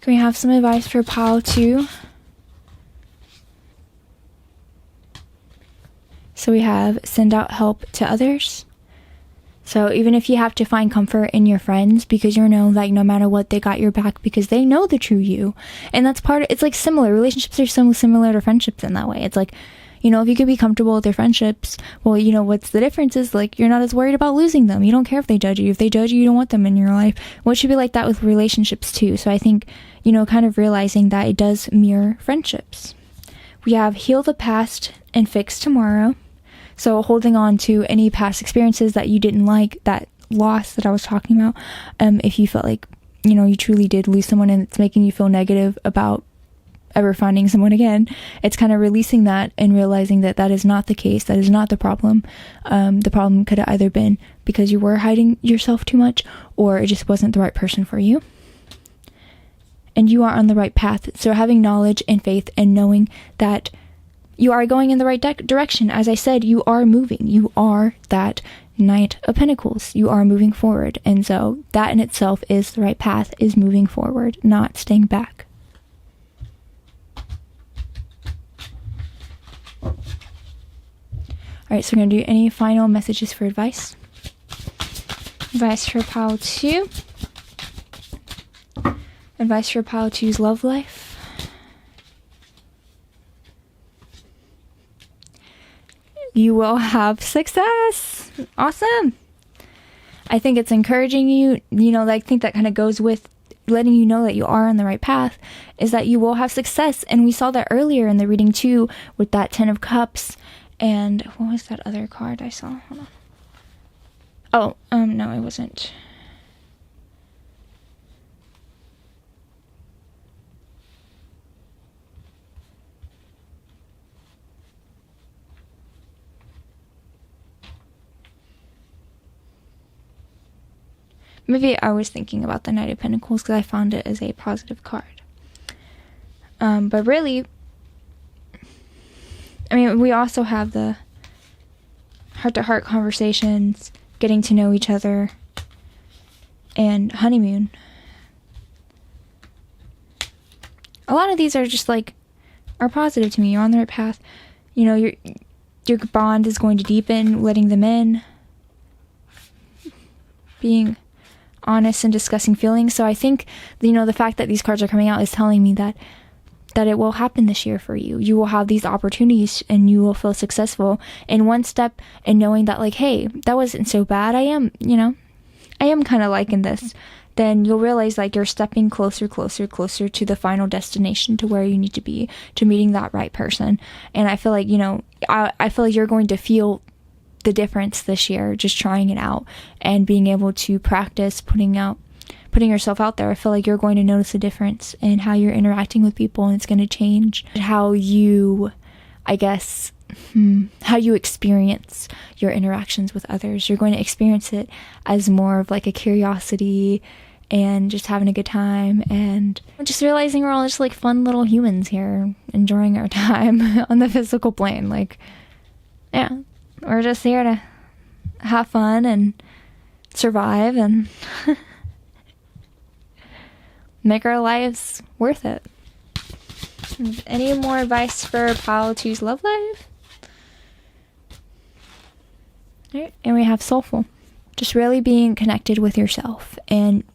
Can we have some advice for pile 2? So we have send out help to others. So even if you have to find comfort in your friends, because like no matter what, they got your back because they know the true you. And that's it's like similar. Relationships are similar to friendships in that way. It's like, if you could be comfortable with your friendships, well, what's the difference is like, you're not as worried about losing them. You don't care if they judge you. If they judge you, you don't want them in your life. Well, it should be like that with relationships too. So I think, kind of realizing that it does mirror friendships. We have heal the past and fix tomorrow. So holding on to any past experiences that you didn't like, that loss that I was talking about, if you felt like, you truly did lose someone and it's making you feel negative about ever finding someone again, it's kind of releasing that and realizing that is not the case. That is not the problem. The problem could have either been because you were hiding yourself too much, or it just wasn't the right person for you. And you are on the right path. So having knowledge and faith and knowing that you are going in the right direction. As I said, you are moving. You are that Knight of Pentacles. You are moving forward. And so that in itself is the right path, is moving forward, not staying back. All right, so we're going to do any final messages for advice. Advice for pile 2. Advice for pile 2's love life. You will have success. Awesome. I think it's encouraging you, I think that kind of goes with letting you know that you are on the right path, is that you will have success. And we saw that earlier in the reading too, with that 10 of Cups. And what was that other card I saw? Hold on. Oh, no, it wasn't. Maybe I was thinking about the Knight of Pentacles because I found it as a positive card. But really, we also have the heart-to-heart conversations, getting to know each other, and honeymoon. A lot of these are just are positive to me. You're on the right path. Your bond is going to deepen, letting them in, being honest and discussing feelings. So I think, the fact that these cards are coming out is telling me that that it will happen this year for you. You will have these opportunities and you will feel successful in one step, and knowing that like, hey, that wasn't so bad. I am kind of liking this. Then you'll realize like you're stepping closer to the final destination, to where you need to be, to meeting that right person. And I feel like, I feel like you're going to feel the difference this year, just trying it out and being able to practice putting yourself out there. I feel like you're going to notice a difference in how you're interacting with people, and it's going to change how you, how you experience your interactions with others. You're going to experience it as more of like a curiosity and just having a good time, and just realizing we're all just like fun little humans here, enjoying our time on the physical plane. Like, yeah, we're just here to have fun and survive and make our lives worth it. Any more advice for Pile 2's love life? All right, and we have soulful. Just really being connected with yourself and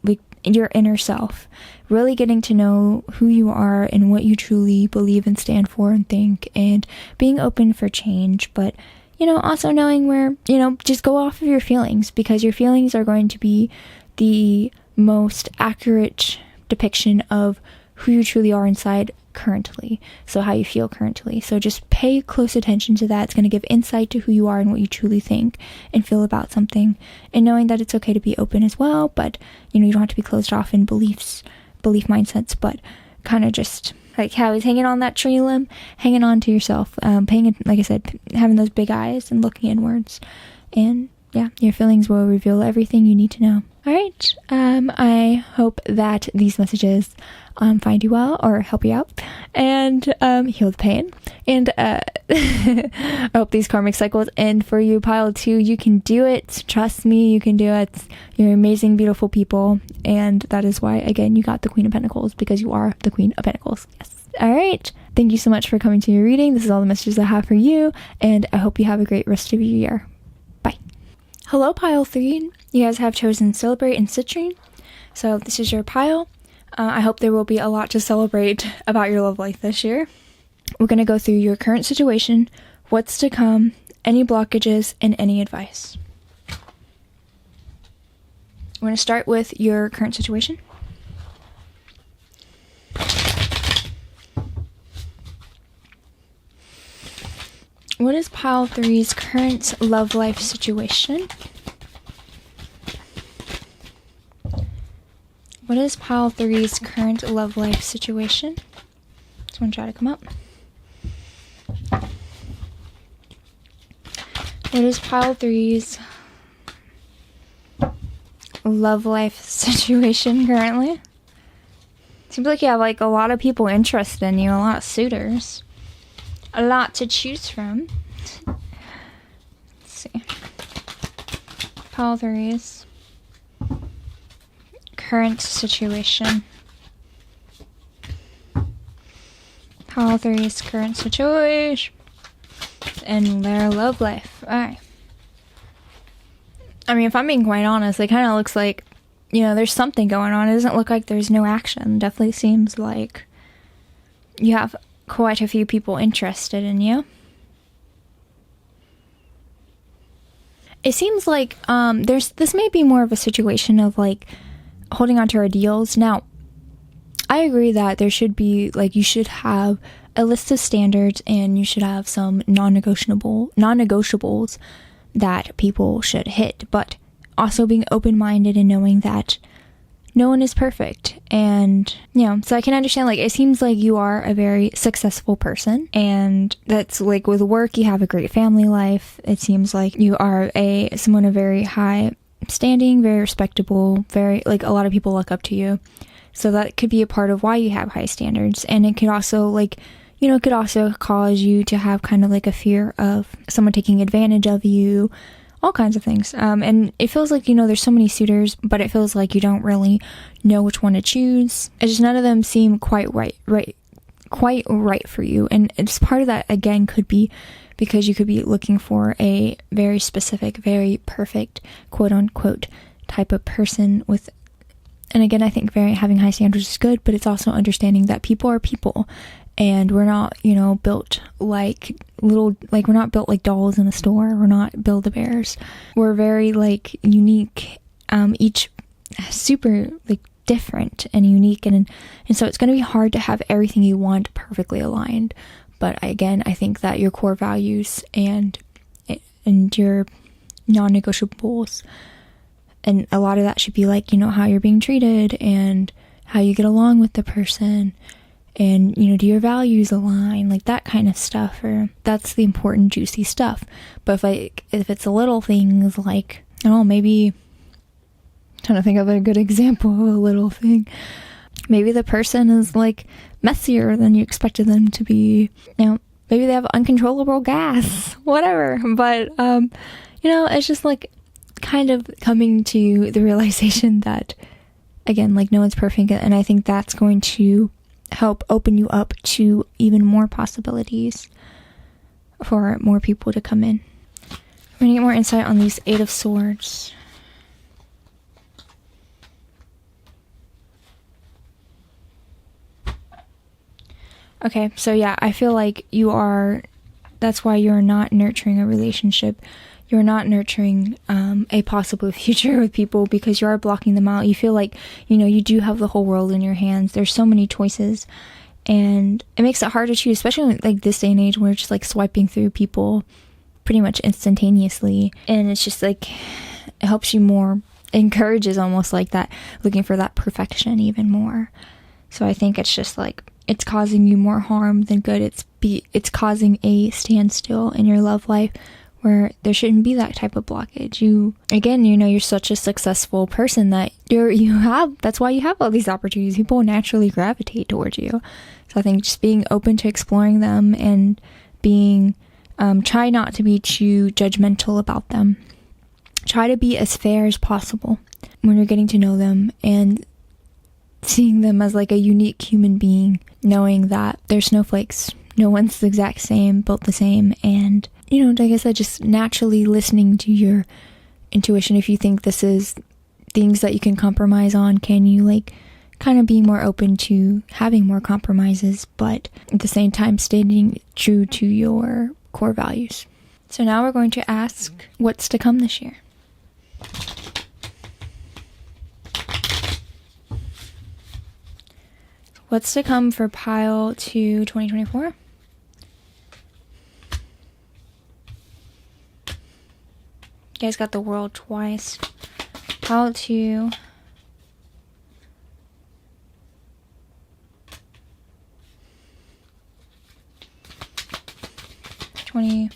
your inner self. Really getting to know who you are and what you truly believe and stand for and think, and being open for change, but also knowing where, just go off of your feelings, because your feelings are going to be the most accurate depiction of who you truly are inside currently. So how you feel currently. So just pay close attention to that. It's going to give insight to who you are and what you truly think and feel about something, and knowing that it's okay to be open as well, but you don't have to be closed off in belief mindsets, but kind of just like how he's hanging on that tree limb, hanging on to yourself, like I said, having those big eyes and looking inwards. And yeah, your feelings will reveal everything you need to know. All right. I hope that these messages find you well or help you out and heal the pain. And I hope these karmic cycles end for you, Pile 2. You can do it. Trust me, you can do it. You're amazing, beautiful people. And that is why, again, you got the Queen of Pentacles, because you are the Queen of Pentacles. Yes. All right. Thank you so much for coming to your reading. This is all the messages I have for you. And I hope you have a great rest of your year. Bye. Hello, Pile 3. You guys have chosen Celebrate and Citrine. So this is your pile. I hope there will be a lot to celebrate about your love life this year. We're going to go through your current situation, what's to come, any blockages, and any advice. We're going to start with your current situation. What is Pile 3's current love life situation? What is Pile 3's current love life situation? Someone try to come up. What is Pile 3's love life situation currently? Seems like you have like a lot of people interested in you, a lot of suitors. A lot to choose from. Let's see. Pile 3's current situation. Pile 3's current situation. And their love life. Alright. I mean, if I'm being quite honest, it kind of looks like, there's something going on. It doesn't look like there's no action. Definitely seems like you have quite a few people interested in you. It seems like this may be more of a situation of like holding on to ideals. Now, I agree that there should be you should have a list of standards, and you should have some non-negotiables that people should hit, but also being open-minded and knowing that no one is perfect. And so I can understand, it seems like you are a very successful person, and that's with work, you have a great family life. It seems like you are someone of very high standing, very respectable, very a lot of people look up to you. So that could be a part of why you have high standards. And it could also it could also cause you to have kind of a fear of someone taking advantage of you, all kinds of things. And it feels like, there's so many suitors, but it feels like you don't really know which one to choose. It's just none of them seem quite right for you. And it's part of that, again, could be because you could be looking for a very specific, very perfect, quote unquote, type of person with. And again, I think having high standards is good, but it's also understanding that people are people, and we're not, built like we're not built like dolls in a store. We're not Build-A-Bears. We're very like unique, each super like different and unique, and so it's going to be hard to have everything you want perfectly aligned. But again, I think that your core values and your non-negotiables, and a lot of that should be like, how you're being treated and how you get along with the person, and do your values align, like that kind of stuff, or that's the important juicy stuff. But if it's the little things, like, I don't know, maybe, I'm trying to think of a good example of a little thing. Maybe the person is like messier than you expected them to be, maybe they have uncontrollable gas, whatever. But it's just like kind of coming to the realization that, again, like, no one's perfect, and I think that's going to help open you up to even more possibilities for more people to come in. I'm going to get more insight on these 8 of Swords. Okay, so yeah, I feel like that's why you're not nurturing a relationship. You're not nurturing a possible future with people, because you are blocking them out. You feel like, you do have the whole world in your hands. There's so many choices, and it makes it hard to choose, especially like this day and age where it's just like swiping through people pretty much instantaneously. And it's just like, it helps you more, encourages almost like that, looking for that perfection even more. So I think it's just like, it's causing you more harm than good. It's causing a standstill in your love life, where there shouldn't be that type of blockage. You're such a successful person that that's why you have all these opportunities. People naturally gravitate towards you. So I think just being open to exploring them, and try not to be too judgmental about them. Try to be as fair as possible when you're getting to know them, and seeing them as like a unique human being, knowing that they're snowflakes. No one's the exact same, built the same, and like I said, just naturally listening to your intuition. If you think this is things that you can compromise on, can you like kind of be more open to having more compromises, but at the same time staying true to your core values. So now we're going to ask what's to come this year. What's to come for pile 2 2024? You guys got the world twice. Pile 2. 20.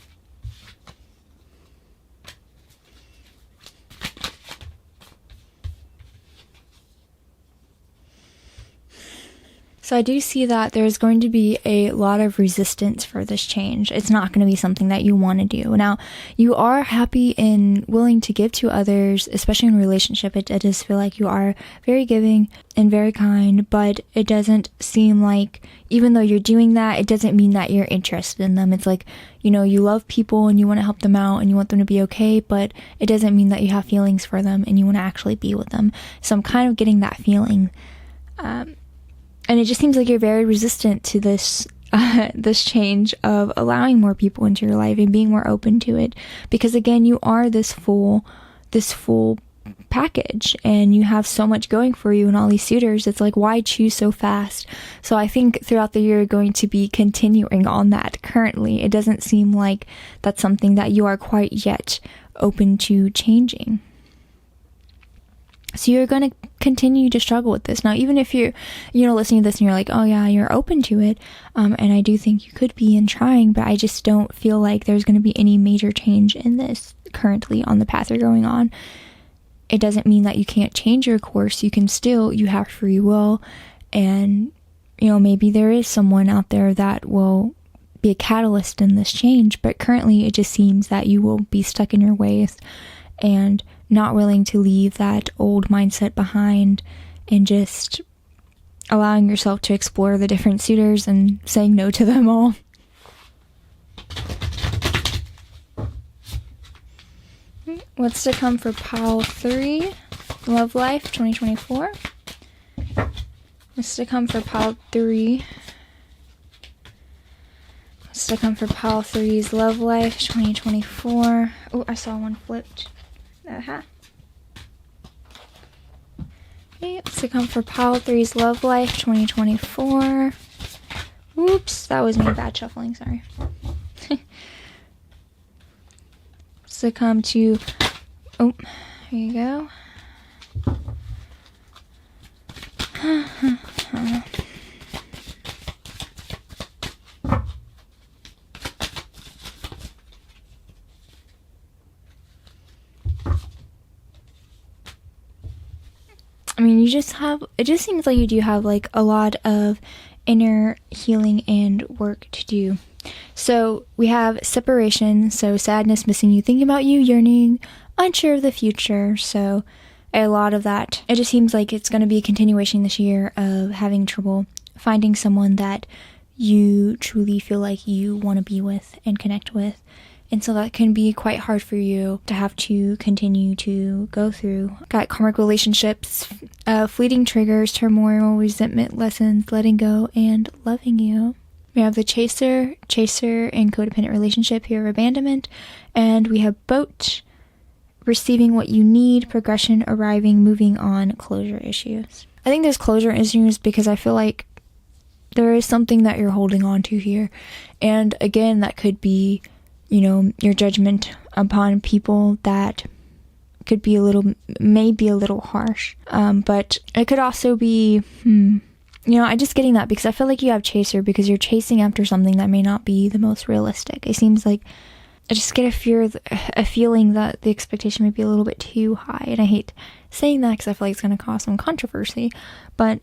So I do see that there's going to be a lot of resistance for this change. It's not going to be something that you want to do. Now, you are happy and willing to give to others, especially in a relationship. I just feel like you are very giving and very kind, but it doesn't seem like, even though you're doing that, it doesn't mean that you're interested in them. It's like, you love people and you want to help them out and you want them to be okay, but it doesn't mean that you have feelings for them and you want to actually be with them. So I'm kind of getting that feeling. And it just seems like you're very resistant to this this change of allowing more people into your life and being more open to it. Because again, you are this full package and you have so much going for you and all these suitors. It's like, why choose so fast? So I think throughout the year, you're going to be continuing on that currently. It doesn't seem like that's something that you are quite yet open to changing. So you're going to continue to struggle with this. Now, even if you're, listening to this and you're like, oh yeah, you're open to it. And I do think you could be in trying, but I just don't feel like there's going to be any major change in this currently on the path you're going on. It doesn't mean that you can't change your course. You have free will. And, maybe there is someone out there that will be a catalyst in this change. But currently it just seems that you will be stuck in your ways and not willing to leave that old mindset behind and just allowing yourself to explore the different suitors and saying no to them all. What's to come for pile 3, Love Life 2024? What's to come for pile 3, Succumb for Pile 3's Love Life 2024. Oh, I saw one flipped. Aha. Okay, Succumb for Pile 3's Love Life 2024. Oops, that was me bad shuffling, sorry. Succumb to... Oh, here you go. I mean, you just have, it just seems like you do have like a lot of inner healing and work to do. So we have separation, so sadness, missing you, thinking about you, yearning, unsure of the future. So a lot of that, it just seems like it's going to be a continuation this year of having trouble finding someone that you truly feel like you want to be with and connect with. And so that can be quite hard for you to have to continue to go through. Got karmic relationships, fleeting triggers, turmoil, resentment, lessons, letting go, and loving you. We have the chaser and codependent relationship here, abandonment. And we have boat, receiving what you need, progression, arriving, moving on, closure issues. I think there's closure issues because I feel like there is something that you're holding on to here. And again, that could be, you know, your judgment upon people that could be maybe a little harsh. But it could also be, you know, I'm just getting that because I feel like you have chaser because you're chasing after something that may not be the most realistic. It seems like I just get a feeling that the expectation may be a little bit too high. And I hate saying that because I feel like it's going to cause some controversy. But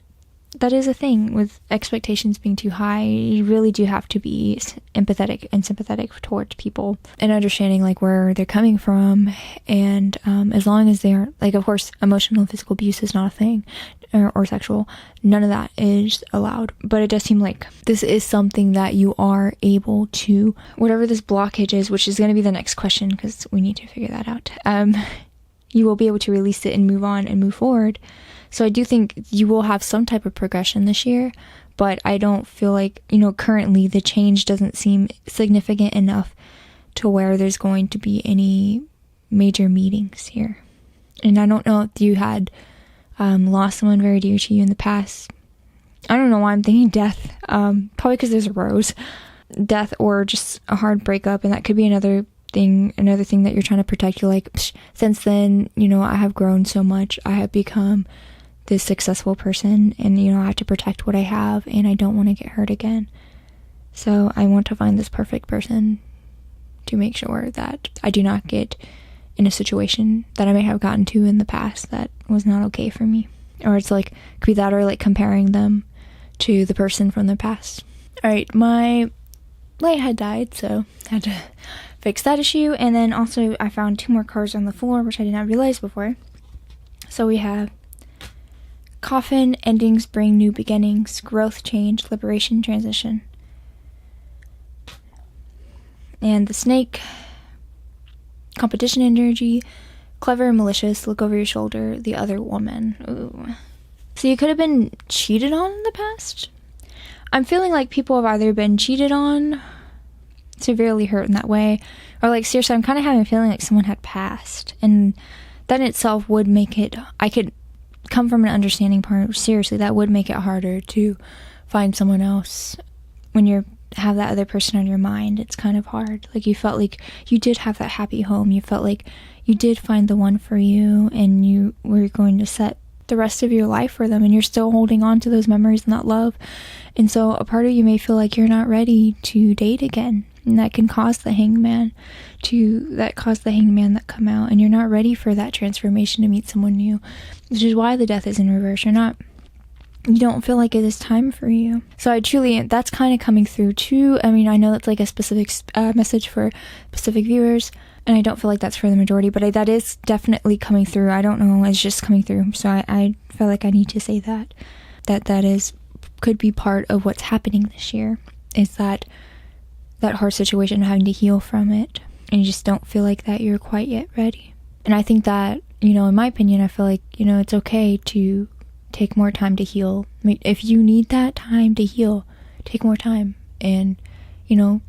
that is a thing with expectations being too high. You really do have to be empathetic and sympathetic towards people and understanding like where they're coming from. And as long as they aren't, like, of course, emotional and physical abuse is not a thing, or sexual, none of that is allowed. But it does seem like this is something that you are able to, whatever this blockage is, which is going to be the next question because we need to figure that out. You will be able to release it and move on and move forward. So I do think you will have some type of progression this year, but I don't feel like, you know, currently the change doesn't seem significant enough to where there's going to be any major meetings here. And I don't know if you had lost someone very dear to you in the past. I don't know why I'm thinking death. Probably because there's a rose. Death or just a hard breakup, and that could be another thing that you're trying to protect. You're like, since then, you know, I have grown so much. I have become this successful person, and, you know, I have to protect what I have, and I don't want to get hurt again. So I want to find this perfect person to make sure that I do not get in a situation that I may have gotten to in the past that was not okay for me. Or it's like, could be that, or like comparing them to the person from the past. All right, my light had died, so I had to fix that issue. And then also I found 2 more cards on the floor, which I did not realize before. So we have Coffin, endings bring new beginnings, growth, change, liberation, transition. And the Snake, competition energy, clever and malicious, look over your shoulder, the other woman. Ooh. So you could have been cheated on in the past. I'm feeling like people have either been cheated on, severely hurt in that way, or like, seriously, I'm kind of having a feeling like someone had passed. And that in itself would make it, I could come from an understanding part, seriously, that would make it harder to find someone else when you have that other person on your mind. It's kind of hard. Like, you felt like you did have that happy home, you felt like you did find the one for you, and you were going to set the rest of your life for them, and you're still holding on to those memories and that love. And so a part of you may feel like you're not ready to date again, and that can cause the hangman that come out, and you're not ready for that transformation to meet someone new, which is why the death is in reverse. You don't feel like it is time for you. So I truly, that's kind of coming through too. I mean, I know that's like a specific message for specific viewers, and I don't feel like that's for the majority, but that is definitely coming through. I don't know, it's just coming through. So I feel like I need to say that could be part of what's happening this year, is that hard situation, having to heal from it, and you just don't feel like that you're quite yet ready. And I think that, you know, in my opinion, I feel like, you know, it's okay to take more time to heal. I mean, if you need that time to heal, take more time and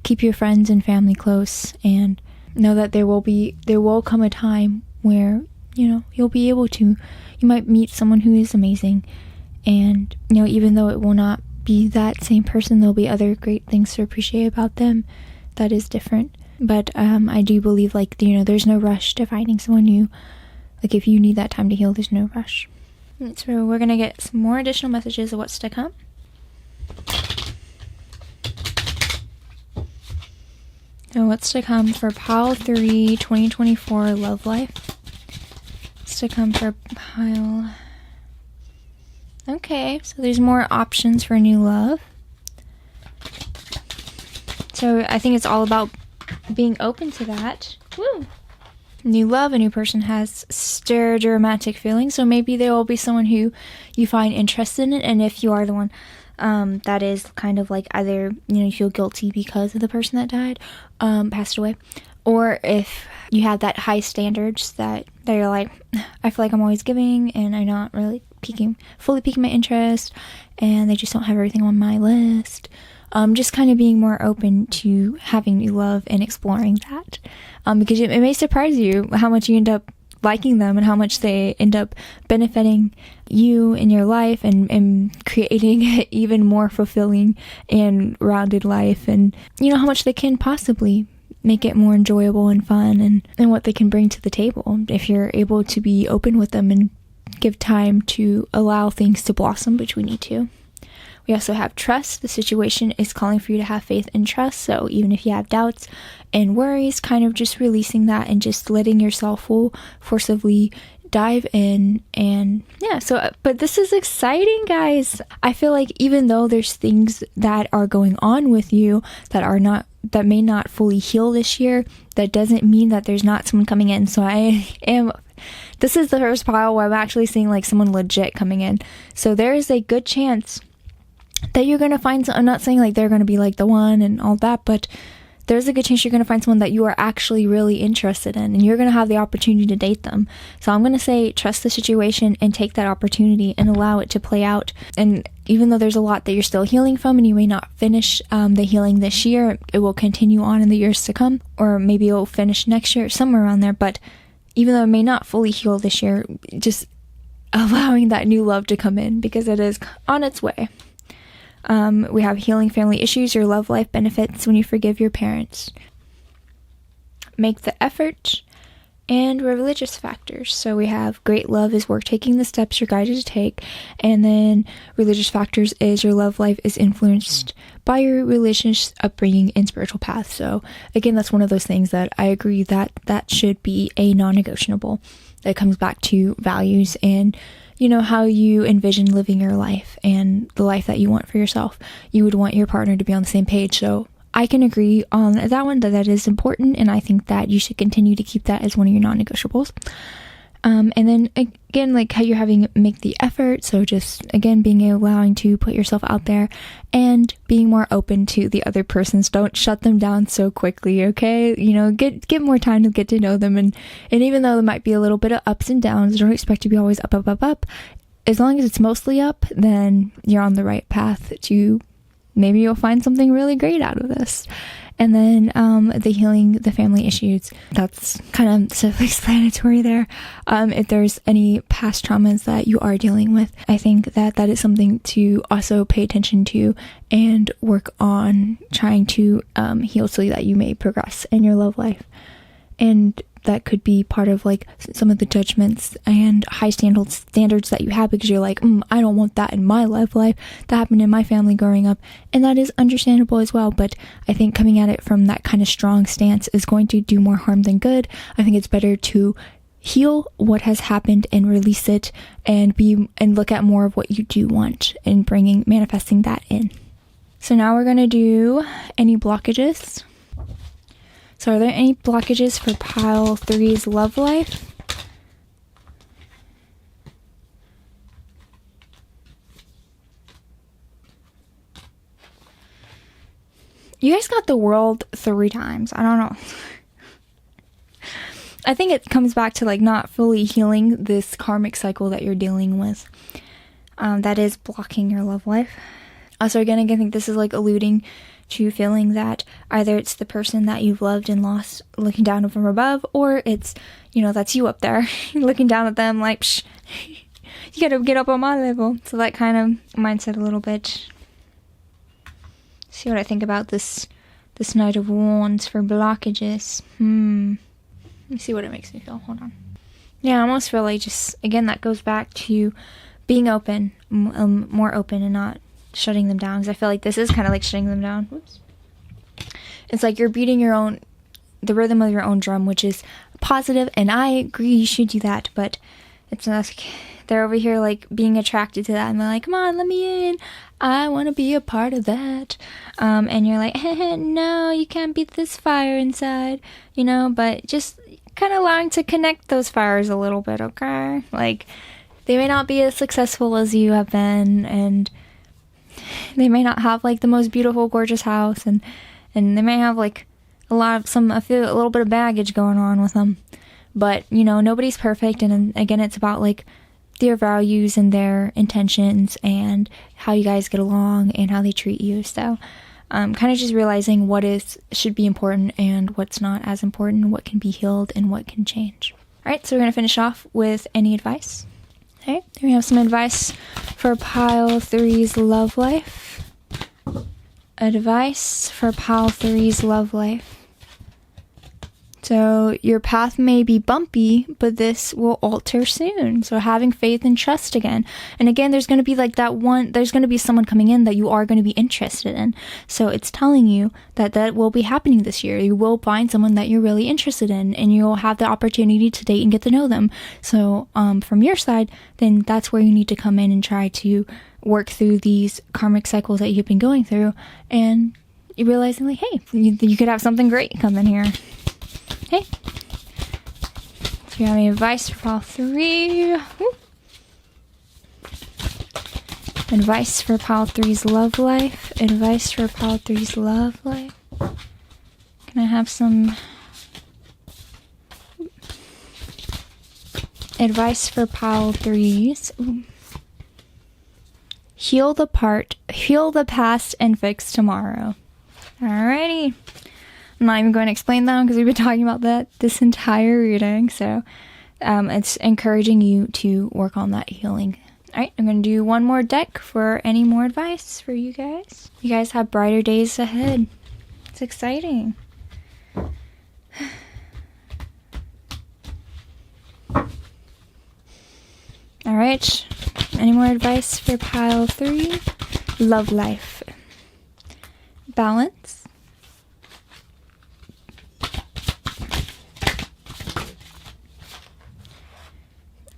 keep your friends and family close, and know that there will come a time where, you might meet someone who is amazing, and, even though it will not be that same person, there'll be other great things to appreciate about them that is different. But I do believe, there's no rush to finding someone new. If you need that time to heal, there's no rush. So we're going to get some more additional messages of what's to come. So what's to come for Pile 3 2024 love life? What's to come for Pile... Okay, so there's more options for new love. So I think it's all about being open to that. Woo! New love, a new person has stirred your romantic feelings, so maybe there will be someone who you find interested in, and if you are the one that is kind of either you feel guilty because of the person that died, passed away, or if you have that high standards that you're I feel like I'm always giving and I'm not really fully piquing my interest, and they just don't have everything on my list. Just kind of being more open to having new love and exploring that, because it may surprise you how much you end up liking them and how much they end up benefiting you in your life and creating even more fulfilling and rounded life, and how much they can possibly make it more enjoyable and fun, and what they can bring to the table if you're able to be open with them and give time to allow things to blossom between you two. We also have trust. The situation is calling for you to have faith and trust. So even if you have doubts and worries, kind of just releasing that and just letting yourself forcibly dive in. And yeah, but this is exciting, guys. I feel like even though there's things that are going on with you that may not fully heal this year, that doesn't mean that there's not someone coming in. So this is the first pile where I'm actually seeing someone legit coming in. So there is a good chance that you're going to find, I'm not saying they're going to be the one and all that, but there's a good chance you're going to find someone that you are actually really interested in, and you're going to have the opportunity to date them. So I'm going to say trust the situation and take that opportunity and allow it to play out. And even though there's a lot that you're still healing from and you may not finish the healing this year, it will continue on in the years to come, or maybe it'll finish next year, somewhere around there. But even though it may not fully heal this year, just allowing that new love to come in, because it is on its way. We have healing family issues. Your love life benefits when you forgive your parents. Make the effort. And religious factors. So we have great love is worth taking the steps you're guided to take. And then religious factors is your love life is influenced by your religious upbringing and spiritual path. So again, that's one of those things that I agree that should be a non-negotiable. That comes back to values and how you envision living your life and the life that you want for yourself. You would want your partner to be on the same page. So I can agree on that one, that is important. And I think that you should continue to keep that as one of your non-negotiables. And then again, how you're having make the effort. So just again, allowing to put yourself out there and being more open to the other persons. Don't shut them down so quickly. Okay. Get more time to get to know them. And even though there might be a little bit of ups and downs, don't expect to be always up, up, up, up. As long as it's mostly up, then you're on the right path to maybe you'll find something really great out of this. And then the healing the family issues, that's kind of self-explanatory there. If there's any past traumas that you are dealing with, I think that is something to also pay attention to and work on trying to heal so that you may progress in your love life. And that could be part of some of the judgments and high standards that you have, because you're I don't want that in my life. That happened in my family growing up, and that is understandable as well. But I think coming at it from that kind of strong stance is going to do more harm than good. I think it's better to heal what has happened and release it and look at more of what you do want and manifesting that in. So now we're going to do any blockages. So are there any blockages for Pile 3's love life? You guys got the World 3 times. I don't know. I think it comes back to not fully healing this karmic cycle that you're dealing with. That is blocking your love life. So again, I think this is alluding to feeling that either it's the person that you've loved and lost looking down from above, or it's, that's you up there looking down at them like, psh, you gotta get up on my level. So that kind of mindset a little bit. See what I think about this Knight of Wands for blockages. Let me see what it makes me feel. Hold on. Yeah, I almost feel like just, again, that goes back to being open, more open and not shutting them down. Because I feel like this is kind of like shutting them down. Whoops. It's like you're beating the rhythm of your own drum, which is positive, and I agree you should do that, but it's like they're over here like being attracted to that, and they're like, come on, let me in, I want to be a part of that, and you're like, no, you can't beat this fire inside, but just kind of allowing to connect those fires a little bit, okay? Like, they may not be as successful as you have been, and they may not have like the most beautiful, gorgeous house, and they may have like a little bit of baggage going on with them, but nobody's perfect, and again, it's about like their values and their intentions and how you guys get along and how they treat you. So kind of just realizing what should be important and what's not as important, what can be healed and what can change. All right, so we're going to finish off with any advice. Okay, here we have some advice for pile 3's love life. Advice for pile 3's love life. So your path may be bumpy, but this will alter soon. So having faith and trust again. And again, there's going to be like there's going to be someone coming in that you are going to be interested in. So it's telling you that will be happening this year. You will find someone that you're really interested in, and you'll have the opportunity to date and get to know them. So from your side, then that's where you need to come in and try to work through these karmic cycles that you've been going through. And you're realizing like, hey, you could have something great come in here. Okay, so you have any advice for pile 3? Advice for pile 3's love life. Advice for pile 3's love life. Can I have some advice for pile 3's? Heal the past, and fix tomorrow. Alrighty. I'm not even going to explain that because we've been talking about that this entire reading. So it's encouraging you to work on that healing. All right, I'm going to do one more deck for any more advice for you guys. You guys have brighter days ahead. It's exciting. All right, any more advice for pile 3? Love life. Balance.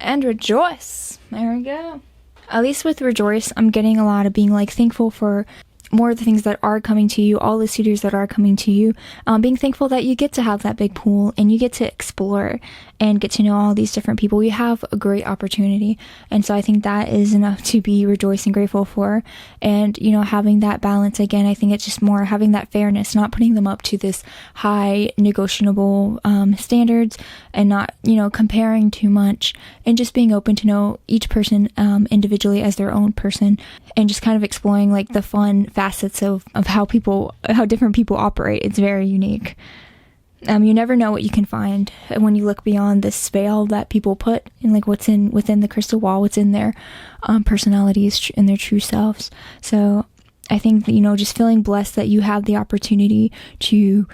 And rejoice. There we go. At least with rejoice, I'm getting a lot of being like thankful for more of the things that are coming to you, all the suitors that are coming to you, being thankful that you get to have that big pool and you get to explore and get to know all these different people. You have a great opportunity, and so I think that is enough to be rejoiced and grateful for. And having that balance again, I think it's just more having that fairness, not putting them up to this high negotiable standards, and not comparing too much, and just being open to know each person individually as their own person, and just kind of exploring like the fun facets of how different people operate. It's very unique. You never know what you can find when you look beyond this veil that people put in, like what's within the crystal wall, what's in their personalities and their true selves. So I think that, just feeling blessed that you have the opportunity to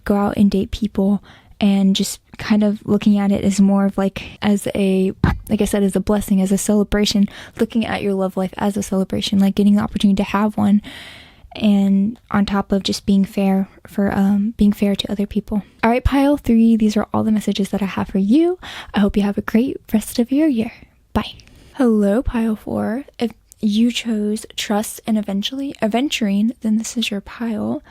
go out and date people, and just kind of looking at it as more of like I said, as a blessing, as a celebration, looking at your love life as a celebration, like getting the opportunity to have one. And on top of just being fair to other people. All right, pile 3, these are all the messages that I have for you. I hope you have a great rest of your year. Bye. Hello, pile 4. If you chose trust and adventuring, then this is your pile.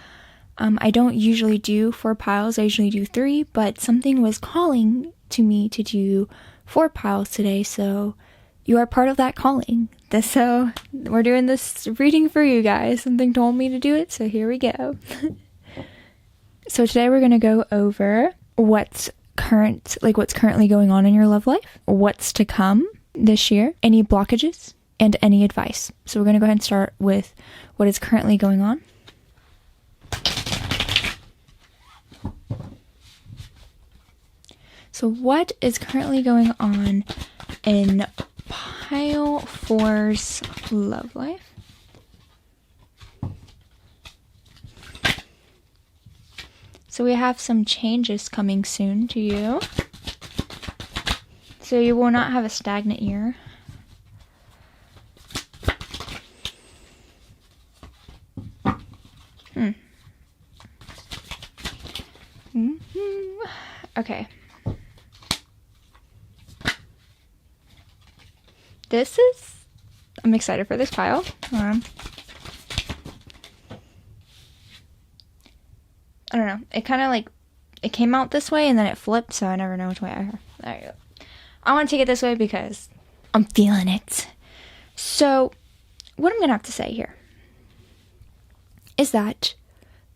I don't usually do 4 piles. I usually do 3, but something was calling to me to do 4 piles today, so you are part of that calling. So we're doing this reading for you guys. Something told me to do it, so here we go. So today we're going to go over what's currently going on in your love life, what's to come this year, any blockages, and any advice. So we're going to go ahead and start with what is currently going on. So what is currently going on in pile 4's love life? So we have some changes coming soon to you. So you will not have a stagnant year. Okay. I'm excited for this pile. I don't know. It kind of it came out this way and then it flipped, so I never know which way there you go. I want to take it this way because I'm feeling it. So, what I'm going to have to say here is that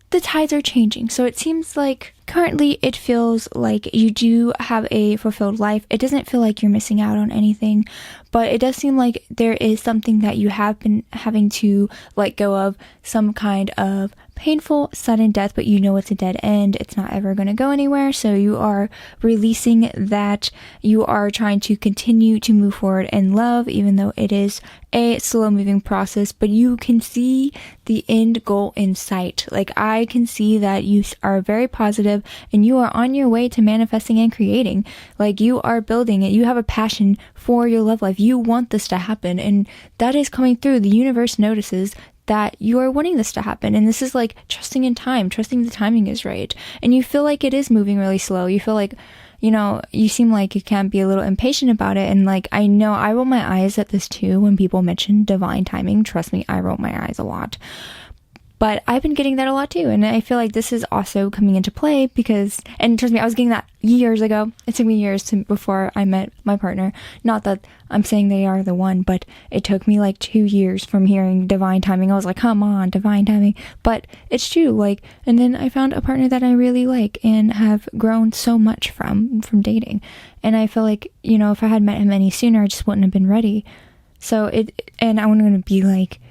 the tides are changing. So it seems like currently it feels like you do have a fulfilled life. It doesn't feel like you're missing out on anything, but it does seem like there is something that you have been having to let go of, some kind of painful sudden death, but you know it's a dead end. It's not ever going to go anywhere. So you are releasing that. You are trying to continue to move forward in love, even though it is a slow moving process, but you can see the end goal in sight. Like, I can see that you are very positive and you are on your way to manifesting and creating. Like, you are building it. You have a passion for your love life. You want this to happen, and that is coming through. The universe notices that you are wanting this to happen, and this is like trusting in time, trusting the timing is right, and you feel like it is moving really slow. You feel like, you seem like you can be a little impatient about it, and like, I know I roll my eyes at this too when people mention divine timing. Trust me, I roll my eyes a lot. But I've been getting that a lot too, and I feel like this is also coming into play because, and trust me, I was getting that years ago. It took me years before I met my partner. Not that I'm saying they are the one, but it took me like 2 years from hearing divine timing. I was like, come on, divine timing. But it's true, and then I found a partner that I really like and have grown so much from dating. And I feel like, if I had met him any sooner, I just wouldn't have been ready. So and I'm going to be like,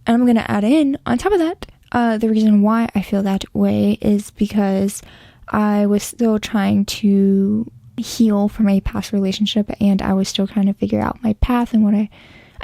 and I'm going to add in on top of that, the reason why I feel that way is because I was still trying to heal from a past relationship, and I was still trying to figure out my path and what I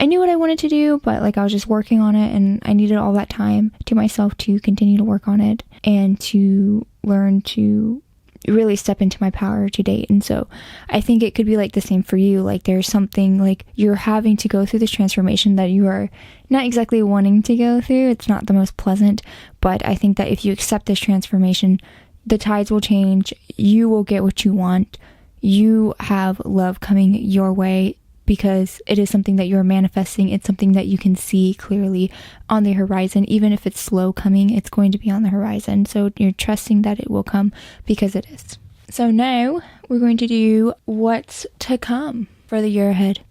knew what I wanted to do, but I was just working on it, and I needed all that time to myself to continue to work on it and to learn to really step into my power to date. And so I think it could be the same for you. There's something you're having to go through this transformation that you are not exactly wanting to go through. It's not the most pleasant, but I think that if you accept this transformation, the tides will change. You will get what you want. You have love coming your way because it is something that you're manifesting. It's something that you can see clearly on the horizon. Even if it's slow coming, it's going to be on the horizon. So you're trusting that it will come because it is. So now we're going to do what's to come for the year ahead.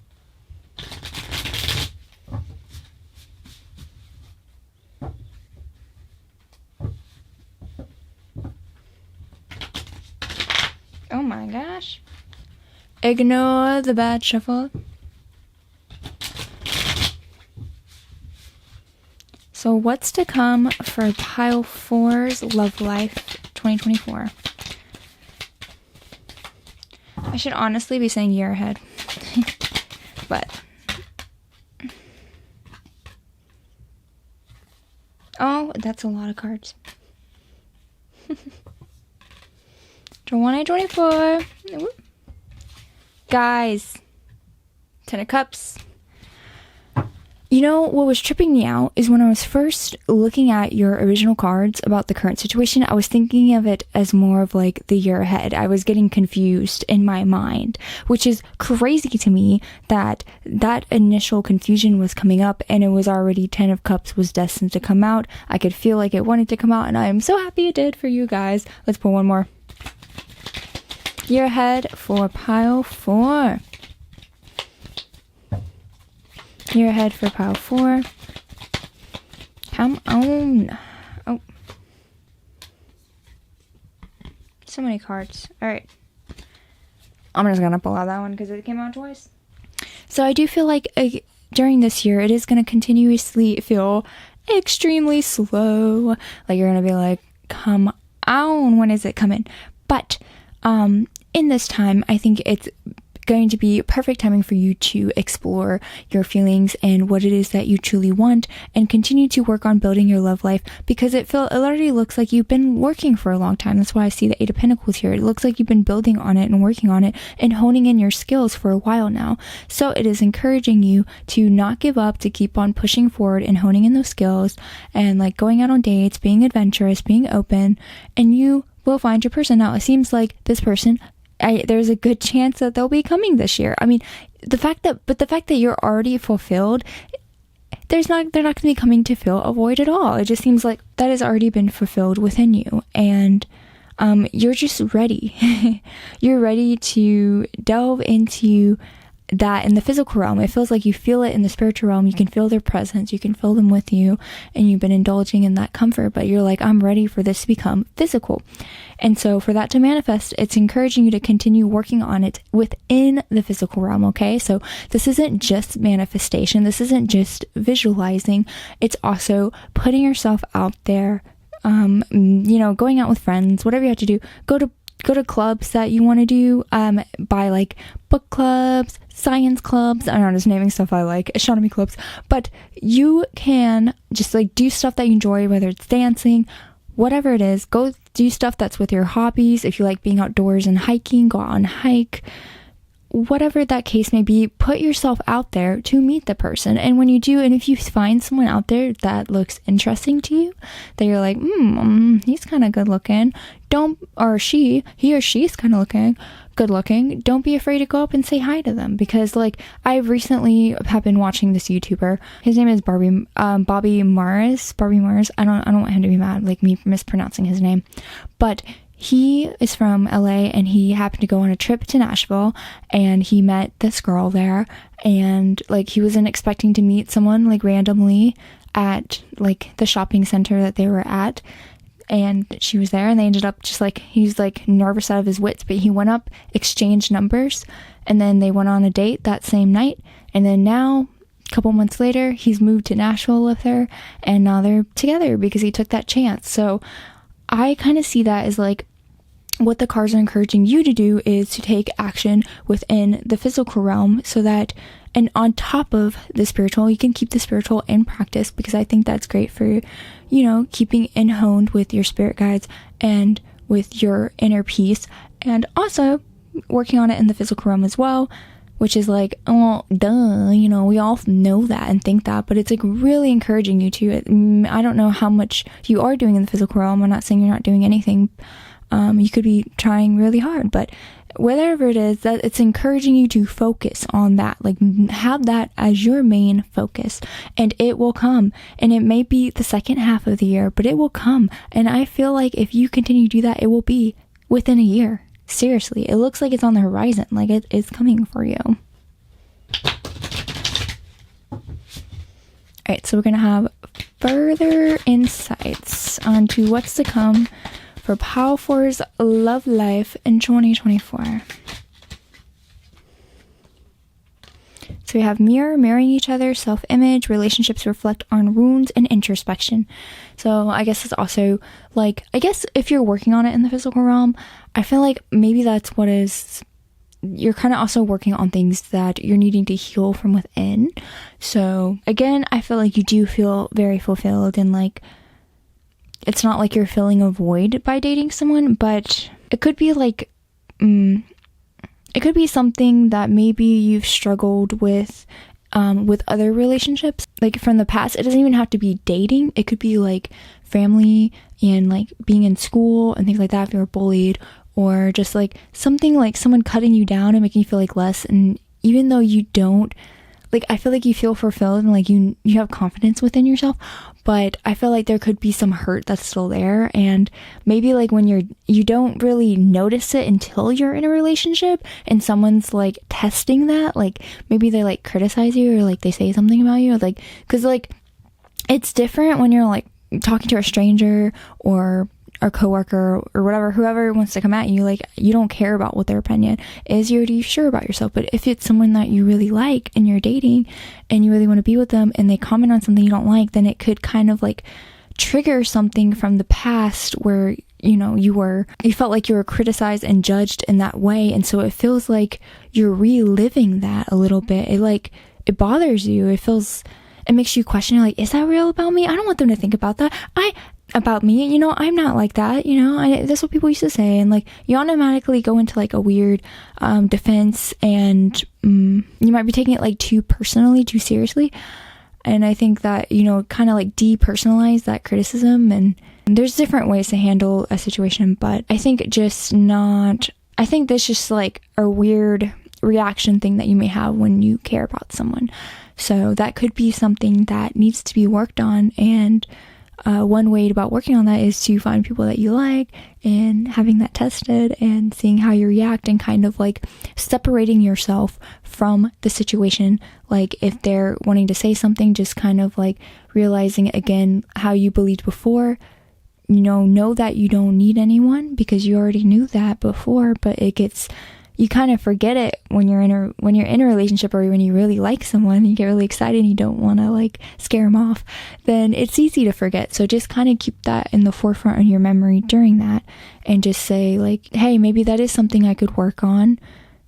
Oh my gosh. Ignore the bad shuffle. So what's to come for pile 4's love life 2024? I should honestly be saying year ahead. But oh, that's a lot of cards. 2024. Guys, 10 of Cups. What was tripping me out is when I was first looking at your original cards about the current situation, I was thinking of it as more of the year ahead. I was getting confused in my mind, which is crazy to me that initial confusion was coming up and it was already 10 of Cups was destined to come out. I could feel like it wanted to come out, and I am so happy it did for you guys. Let's pull one more. Year ahead for pile 4. Year ahead for pile 4. Come on. Oh. So many cards. Alright. I'm just going to pull out that one because it came out twice. So I do feel like during this year, it is going to continuously feel extremely slow. You're going to be like, come on, when is it coming? But in this time, I think it's going to be perfect timing for you to explore your feelings and what it is that you truly want, and continue to work on building your love life, because it already looks like you've been working for a long time. That's why I see the Eight of Pentacles here. It looks like you've been building on it and working on it and honing in your skills for a while now. So it is encouraging you to not give up, to keep on pushing forward and honing in those skills, and like going out on dates, being adventurous, being open, and you will find your person. Now, it seems like this person, there's a good chance that they'll be coming this year. I mean, the fact that you're already fulfilled, they're not going to be coming to fill a void at all. It just seems like that has already been fulfilled within you, and you're just ready. You're ready to delve into that in the physical realm. It feels like you feel it in the spiritual realm. You can feel their presence, you can feel them with you, and you've been indulging in that comfort, but you're like, I'm ready for this to become physical. And so for that to manifest, it's encouraging you to continue working on it within the physical realm. Okay, so this isn't just manifestation, this isn't just visualizing, it's also putting yourself out there, going out with friends, whatever you have to do. Go to clubs that you want to do, by like book clubs, science clubs, I don't know, just naming stuff I like, astronomy clubs, but you can just like do stuff that you enjoy, whether it's dancing, whatever it is. Go do stuff that's with your hobbies. If you like being outdoors and hiking, go out on hike. Whatever that case may be, put yourself out there to meet the person. And when you do, and if you find someone out there that looks interesting to you, that you're like, he's kind of good looking, he or she's kind of good looking, don't be afraid to go up and say hi to them. Because like, I recently have been watching this YouTuber. His name is Bobby Morris. I don't want him to be mad, like me mispronouncing his name, but he is from LA, and he happened to go on a trip to Nashville, and he met this girl there, and like he wasn't expecting to meet someone like randomly at like the shopping center that they were at, and she was there, and they ended up just like, he's like nervous out of his wits, but he went up, exchanged numbers, and then they went on a date that same night. And then now, a couple months later, he's moved to Nashville with her, and now they're together because he took that chance. So I kind of see that as like, what the cards are encouraging you to do is to take action within the physical realm, so that, and on top of the spiritual, you can keep the spiritual in practice, because I think that's great for, keeping in honed with your spirit guides and with your inner peace, and also working on it in the physical realm as well, which is like, oh, duh, we all know that and think that, but it's like really encouraging you to. I don't know how much you are doing in the physical realm. I'm not saying you're not doing anything. You could be trying really hard, but whatever it is, that it's encouraging you to focus on that, like have that as your main focus, and it will come. And it may be the second half of the year, but it will come. And I feel like if you continue to do that, it will be within a year. Seriously, it looks like it's on the horizon, like it is coming for you. Alright, so we're gonna have further insights onto what's to come for Powerfor's love life in 2024. So we have mirroring each other, self-image, relationships reflect on wounds, and introspection. So I guess it's also like, I guess if you're working on it in the physical realm, I feel like maybe that's what is, you're kind of also working on things that you're needing to heal from within. So again, I feel like you do feel very fulfilled, and like, it's not like you're filling a void by dating someone, but it could be like, it could be something that maybe you've struggled with other relationships, like from the past. It doesn't even have to be dating. It could be like family and like being in school and things like that, if you were bullied, or just like something like someone cutting you down and making you feel like less. And even though you don't, like, I feel like you feel fulfilled and like you have confidence within yourself, but I feel like there could be some hurt that's still there. And maybe like when you don't really notice it until you're in a relationship and someone's like testing that, like maybe they like criticize you or like they say something about you, like, because like it's different when you're like talking to a stranger or a coworker or whatever, whoever wants to come at you, like you don't care about what their opinion is. You're already sure about yourself. But if it's someone that you really like and you're dating and you really want to be with them and they comment on something you don't like, then it could kind of like trigger something from the past where you felt like you were criticized and judged in that way. And so it feels like you're reliving that a little bit. It bothers you. It makes you question, like, is that real about me? I don't want them to think about that. About me, I'm not like that, that's what people used to say. And like, you automatically go into like a weird defense, and you might be taking it like too personally, too seriously. And I think that, kind of like depersonalize that criticism. And there's different ways to handle a situation, but I think this just like a weird reaction thing that you may have when you care about someone. So that could be something that needs to be worked on. And one way about working on that is to find people that you like and having that tested and seeing how you react, and kind of like separating yourself from the situation. Like if they're wanting to say something, just kind of like realizing again how you believed before. Know that you don't need anyone, because you already knew that before, but you kind of forget it when you're in a relationship, or when you really like someone, you get really excited and you don't want to like scare them off, then it's easy to forget. So just kind of keep that in the forefront of your memory during that, and just say like, hey, maybe that is something I could work on.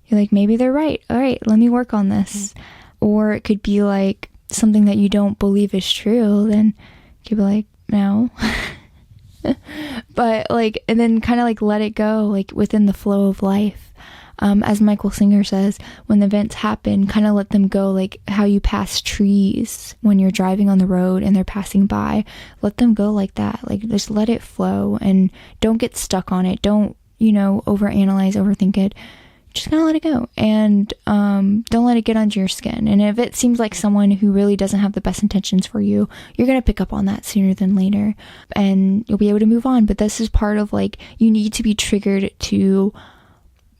You're like, maybe they're right. All right, let me work on this. Or it could be like something that you don't believe is true. Then you could be like, no. But like, and then kind of like let it go, like within the flow of life. As Michael Singer says, when the events happen, kind of let them go, like how you pass trees when you're driving on the road and they're passing by. Let them go like that. Like, just let it flow, and don't get stuck on it. Don't, overanalyze, overthink it. Just kind of let it go, and don't let it get under your skin. And if it seems like someone who really doesn't have the best intentions for you, you're going to pick up on that sooner than later, and you'll be able to move on. But this is part of like, you need to be triggered to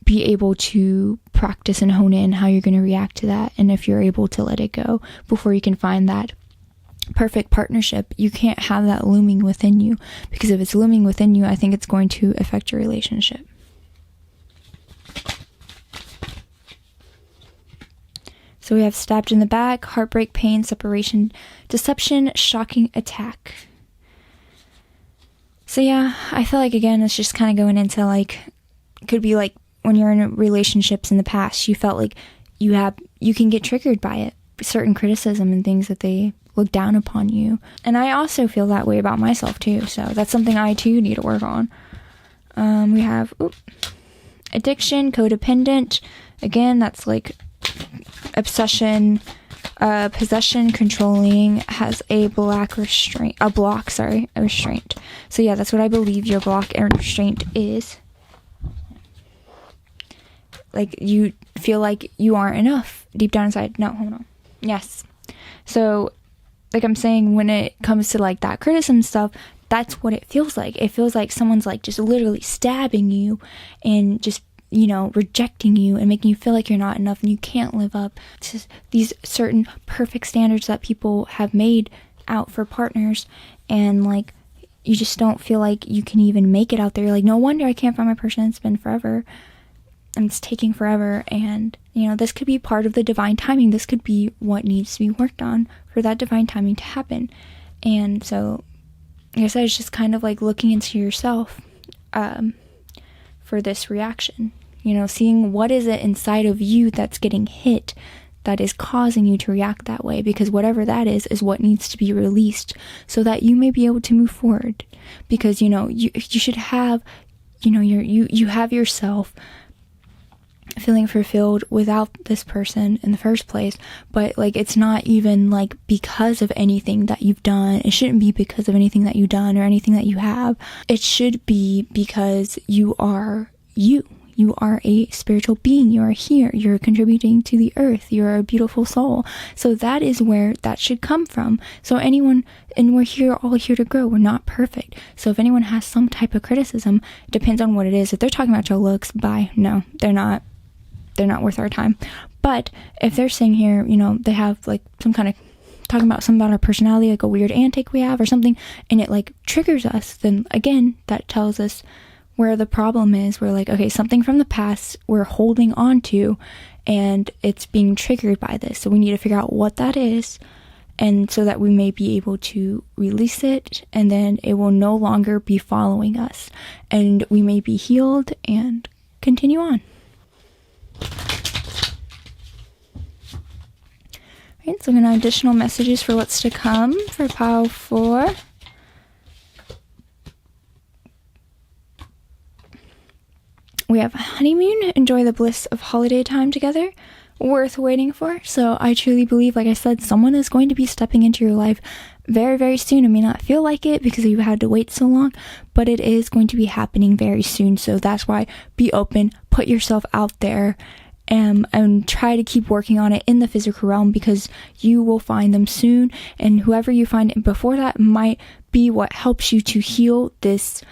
be able to practice and hone in how you're going to react to that. And if you're able to let it go before you can find that perfect partnership, you can't have that looming within you, because if it's looming within you, I think it's going to affect your relationship. So we have stabbed in the back, heartbreak, pain, separation, deception, shocking attack. So yeah, I feel like, again, it's just kind of going into like, it could be like when you're in relationships in the past, you felt like you can get triggered by it, certain criticism and things that they look down upon you. And I also feel that way about myself too. So that's something I too need to work on. We have addiction, codependent. Again, that's like obsession, possession, controlling, has a block, restraint. So yeah, that's what I believe your block and restraint is. Like, you feel like you aren't enough deep down inside. No, hold on. Yes. So, like I'm saying, when it comes to like that criticism stuff, that's what it feels like. It feels like someone's like just literally stabbing you and just, rejecting you and making you feel like you're not enough and you can't live up to these certain perfect standards that people have made out for partners. And like, you just don't feel like you can even make it out there. You're like, no wonder I can't find my person. It's been forever. And it's taking forever. And, this could be part of the divine timing. This could be what needs to be worked on for that divine timing to happen. And so, like I said, it's just kind of like looking into yourself for this reaction. Seeing what is it inside of you that's getting hit that is causing you to react that way. Because whatever that is what needs to be released so that you may be able to move forward. Because, you should have, you have yourself feeling fulfilled without this person in the first place. But like, it's not even like because of anything that you've done. It shouldn't be because of anything that you've done or anything that you have. It should be because you are a spiritual being. You are here. You're contributing to the earth. You're a beautiful soul. So that is where that should come from. So and we're all here to grow. We're not perfect. So if anyone has some type of criticism, it depends on what it is. If they're talking about your looks, no, they're not worth our time. But if they're saying here, they have like some kind of talking about something about our personality, like a weird antic we have or something, and it like triggers us, then again, that tells us where the problem is. We're like, okay, something from the past we're holding on to, and it's being triggered by this. So we need to figure out what that is and so that we may be able to release it, and then it will no longer be following us, and we may be healed and continue on. Right, so I'm going to additional messages for what's to come for pile 4. We have honeymoon, enjoy the bliss of holiday time together, worth waiting for. So I truly believe, like I said, someone is going to be stepping into your life very, very soon. It may not feel like it because you had to wait so long, but it is going to be happening very soon. So that's why be open, put yourself out there, and try to keep working on it in the physical realm, because you will find them soon, and whoever you find before that might be what helps you to heal this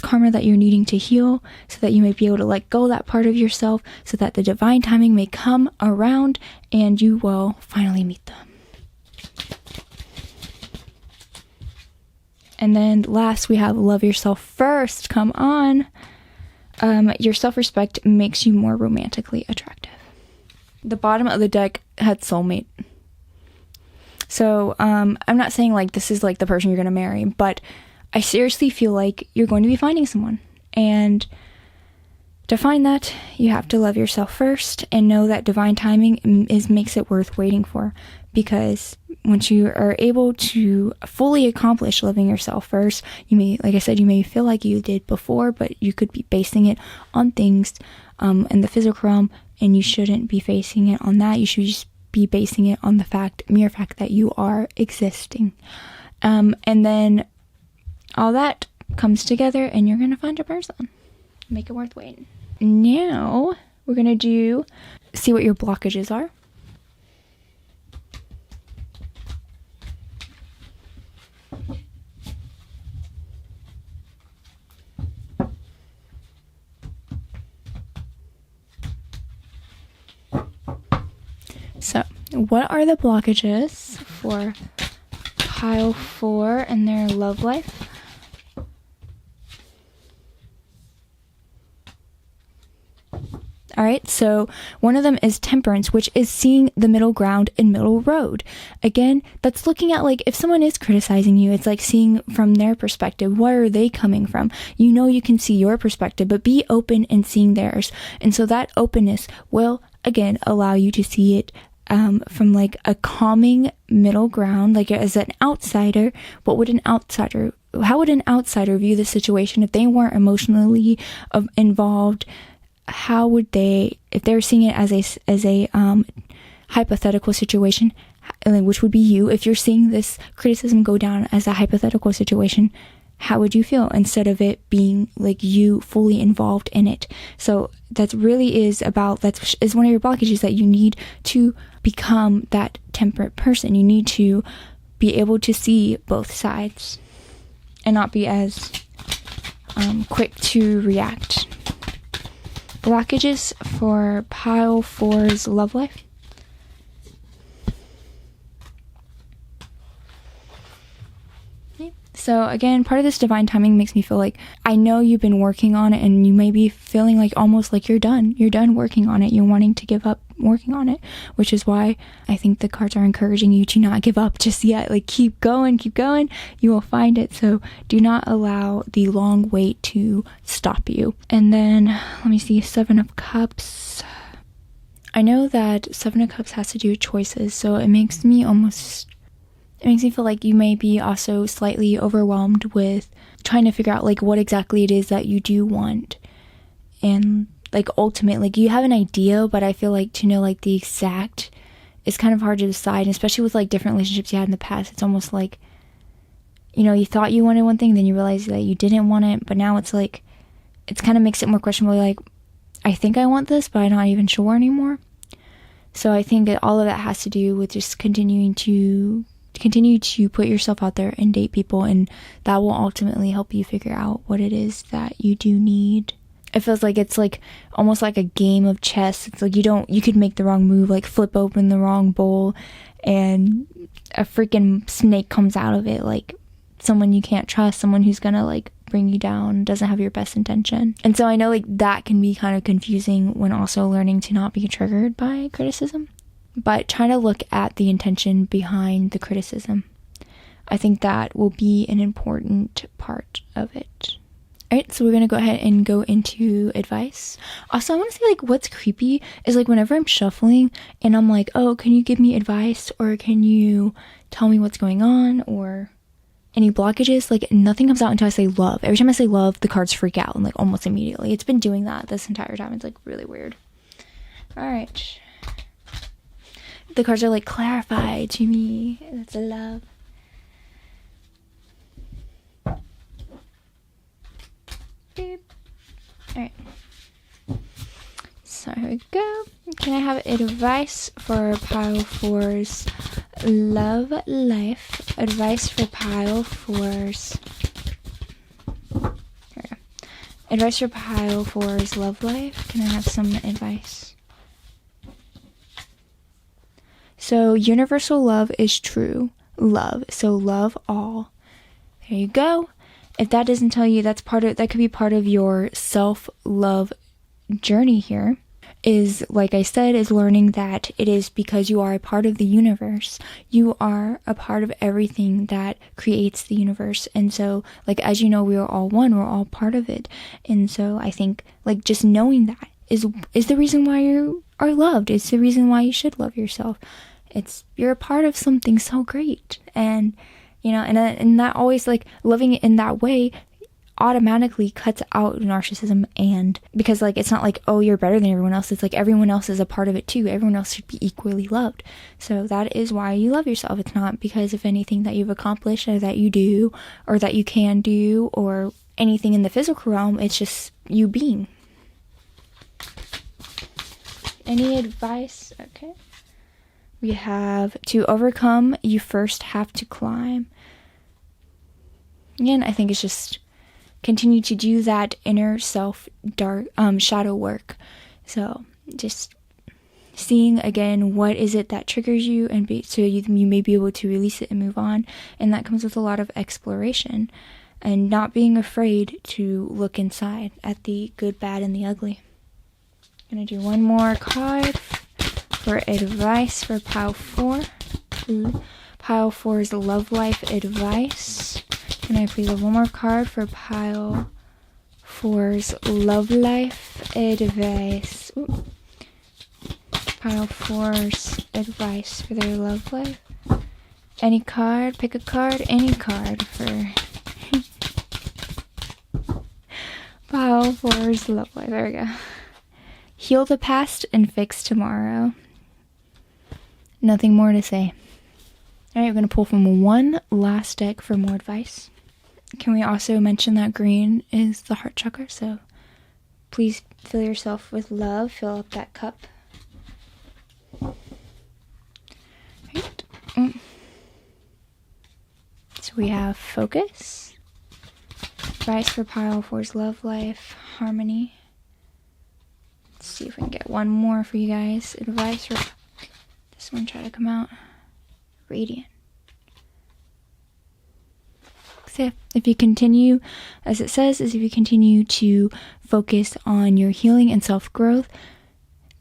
karma that you're needing to heal, so that you may be able to let go that part of yourself, so that the divine timing may come around and you will finally meet them. And then last, we have love yourself first. Come on. Your self-respect makes you more romantically attractive. The bottom of the deck had soulmate. So I'm not saying like this is like the person you're going to marry, but I seriously feel like you're going to be finding someone. And to find that, you have to love yourself first and know that divine timing makes it worth waiting for. Because once you are able to fully accomplish loving yourself first, you may, like I said, you may feel like you did before, but you could be basing it on things in the physical realm, and you shouldn't be basing it on that. You should just be basing it on the mere fact that you are existing. And then all that comes together and you're going to find your person. Make it worth waiting. Now we're going to see what your blockages are. So, what are the blockages for pile 4 and their love life? Alright, so one of them is temperance, which is seeing the middle ground and middle road. Again, that's looking at like if someone is criticizing you, it's like seeing from their perspective. Where are they coming from? You know you can see your perspective, but be open and seeing theirs. And so that openness will, again, allow you to see it from like a calming middle ground. Like as an outsider, how would an outsider view the situation if they weren't emotionally involved? How would they, if they're seeing it as a hypothetical situation, which would be you, if you're seeing this criticism go down as a hypothetical situation, how would you feel instead of it being like you fully involved in it? So that really is one of your blockages, that you need to become that temperate person. You need to be able to see both sides and not be as quick to react. Blockages for pile 4's love life. So again, part of this divine timing makes me feel like I know you've been working on it, and you may be feeling like almost like you're done working on it. You're wanting to give up working on it, which is why I think the cards are encouraging you to not give up just yet. Like keep going, you will find it. So do not allow the long wait to stop you. And then let me see, 7 of Cups. I know that 7 of Cups has to do with choices, so it makes me feel like you may be also slightly overwhelmed with trying to figure out like what exactly it is that you do want. And like ultimately, like you have an idea, but I feel like to know like the exact, it's kind of hard to decide, and especially with like different relationships you had in the past. It's almost like, you know, you thought you wanted one thing, then you realize that you didn't want it, but now it's like, it kind of makes it more questionable. Like, I think I want this, but I'm not even sure anymore. So I think that all of that has to do with just continue to put yourself out there and date people, and that will ultimately help you figure out what it is that you do need. It feels like it's like almost like a game of chess. It's like you could make the wrong move, like flip open the wrong bowl, and a freaking snake comes out of it, like someone you can't trust, someone who's gonna like bring you down, doesn't have your best intention. And so I know like that can be kind of confusing when also learning to not be triggered by criticism. but try to look at the intention behind the criticism. I think that will be an important part of it. Alright, so we're going to go ahead and go into advice. Also, I want to say, like, what's creepy is, like, whenever I'm shuffling and I'm like, oh, can you give me advice, or can you tell me what's going on, or any blockages, like, nothing comes out until I say love. Every time I say love, the cards freak out, and, like, almost immediately. It's been doing that this entire time. It's, like, really weird. Alright. The cards are, like, clarify to me. That's a love. Alright, so here we go. Can I have advice for pile 4's love life? Advice for pile 4's. Here we go. Advice for pile 4's love life. Can I have some advice? So, universal love is true love. So, love all. There you go. If that doesn't tell you, that could be part of your self-love journey here, is, like I said, is learning that it is because you are a part of the universe. You are a part of everything that creates the universe. And so, like, as you know, we are all one, we're all part of it. And so I think, like, just knowing that is the reason why you are loved. It's the reason why you should love yourself. You're a part of something so great. And you know, and that always, like, living it in that way automatically cuts out narcissism. And because, like, it's not like, oh, you're better than everyone else. It's like everyone else is a part of it too. Everyone else should be equally loved. So that is why you love yourself. It's not because of anything that you've accomplished or that you do or that you can do or anything in the physical realm. It's just you being. Any advice? Okay. We have, to overcome, you first have to climb. Again, I think it's just continue to do that inner self shadow work. So just seeing again, what is it that triggers you, and so you may be able to release it and move on. And that comes with a lot of exploration and not being afraid to look inside at the good, bad, and the ugly. I'm going to do one more card for advice for pile 4. Pile 4's love life advice. Can I please have one more card for pile 4's love life advice? Ooh. Pile 4's advice for their love life. Any card, pick a card, any card for pile 4's love life. There we go. Heal the past and fix tomorrow. Nothing more to say. Alright, we're going to pull from one last deck for more advice. Can we also mention that green is the heart chakra, so please fill yourself with love, fill up that cup. Right. So we have focus, advice for pile 4's love life, harmony. Let's see if we can get one more for you guys. Advice for this one, try to come out. Radiant. So if you continue, as it says, is if you continue to focus on your healing and self-growth,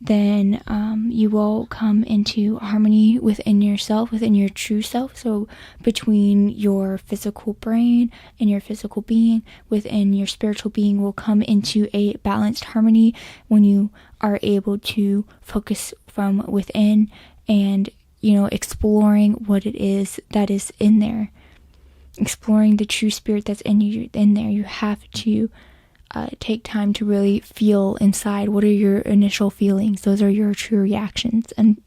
then you will come into harmony within yourself, within your true self. So between your physical brain and your physical being, within your spiritual being, will come into a balanced harmony when you are able to focus from within and, you know, exploring what it is that is in there, exploring the true spirit that's in you, in there. You have to take time to really feel inside. What are your initial feelings? Those are your true reactions, and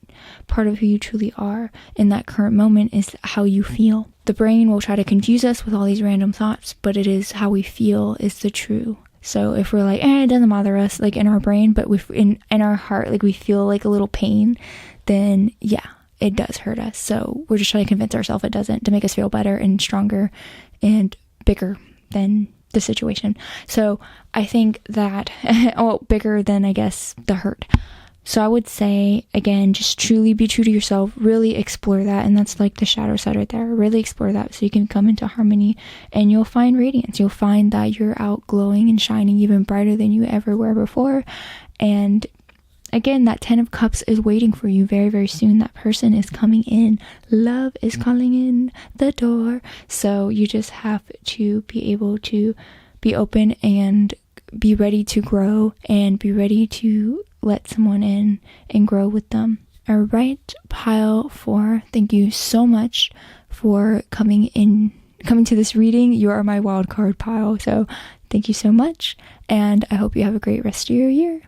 part of who you truly are in that current moment is how you feel. The brain will try to confuse us with all these random thoughts, but it is how we feel is the true. So if we're like, it doesn't bother us, like in our brain, but in our heart, like we feel like a little pain, then yeah, it does hurt us. So we're just trying to convince ourselves it doesn't, to make us feel better and stronger and bigger than the situation. So I think that, bigger than, I guess, the hurt. So I would say, again, just truly be true to yourself, really explore that. And that's like the shadow side right there. Really explore that so you can come into harmony, and you'll find radiance. You'll find that you're out glowing and shining even brighter than you ever were before. And again, that 10 of Cups is waiting for you very, very soon. That person is coming in. Love is calling in the door. So you just have to be able to be open and be ready to grow and be ready to let someone in and grow with them. All right, pile 4, thank you so much for coming to this reading. You are my wild card pile, so thank you so much, and I hope you have a great rest of your year.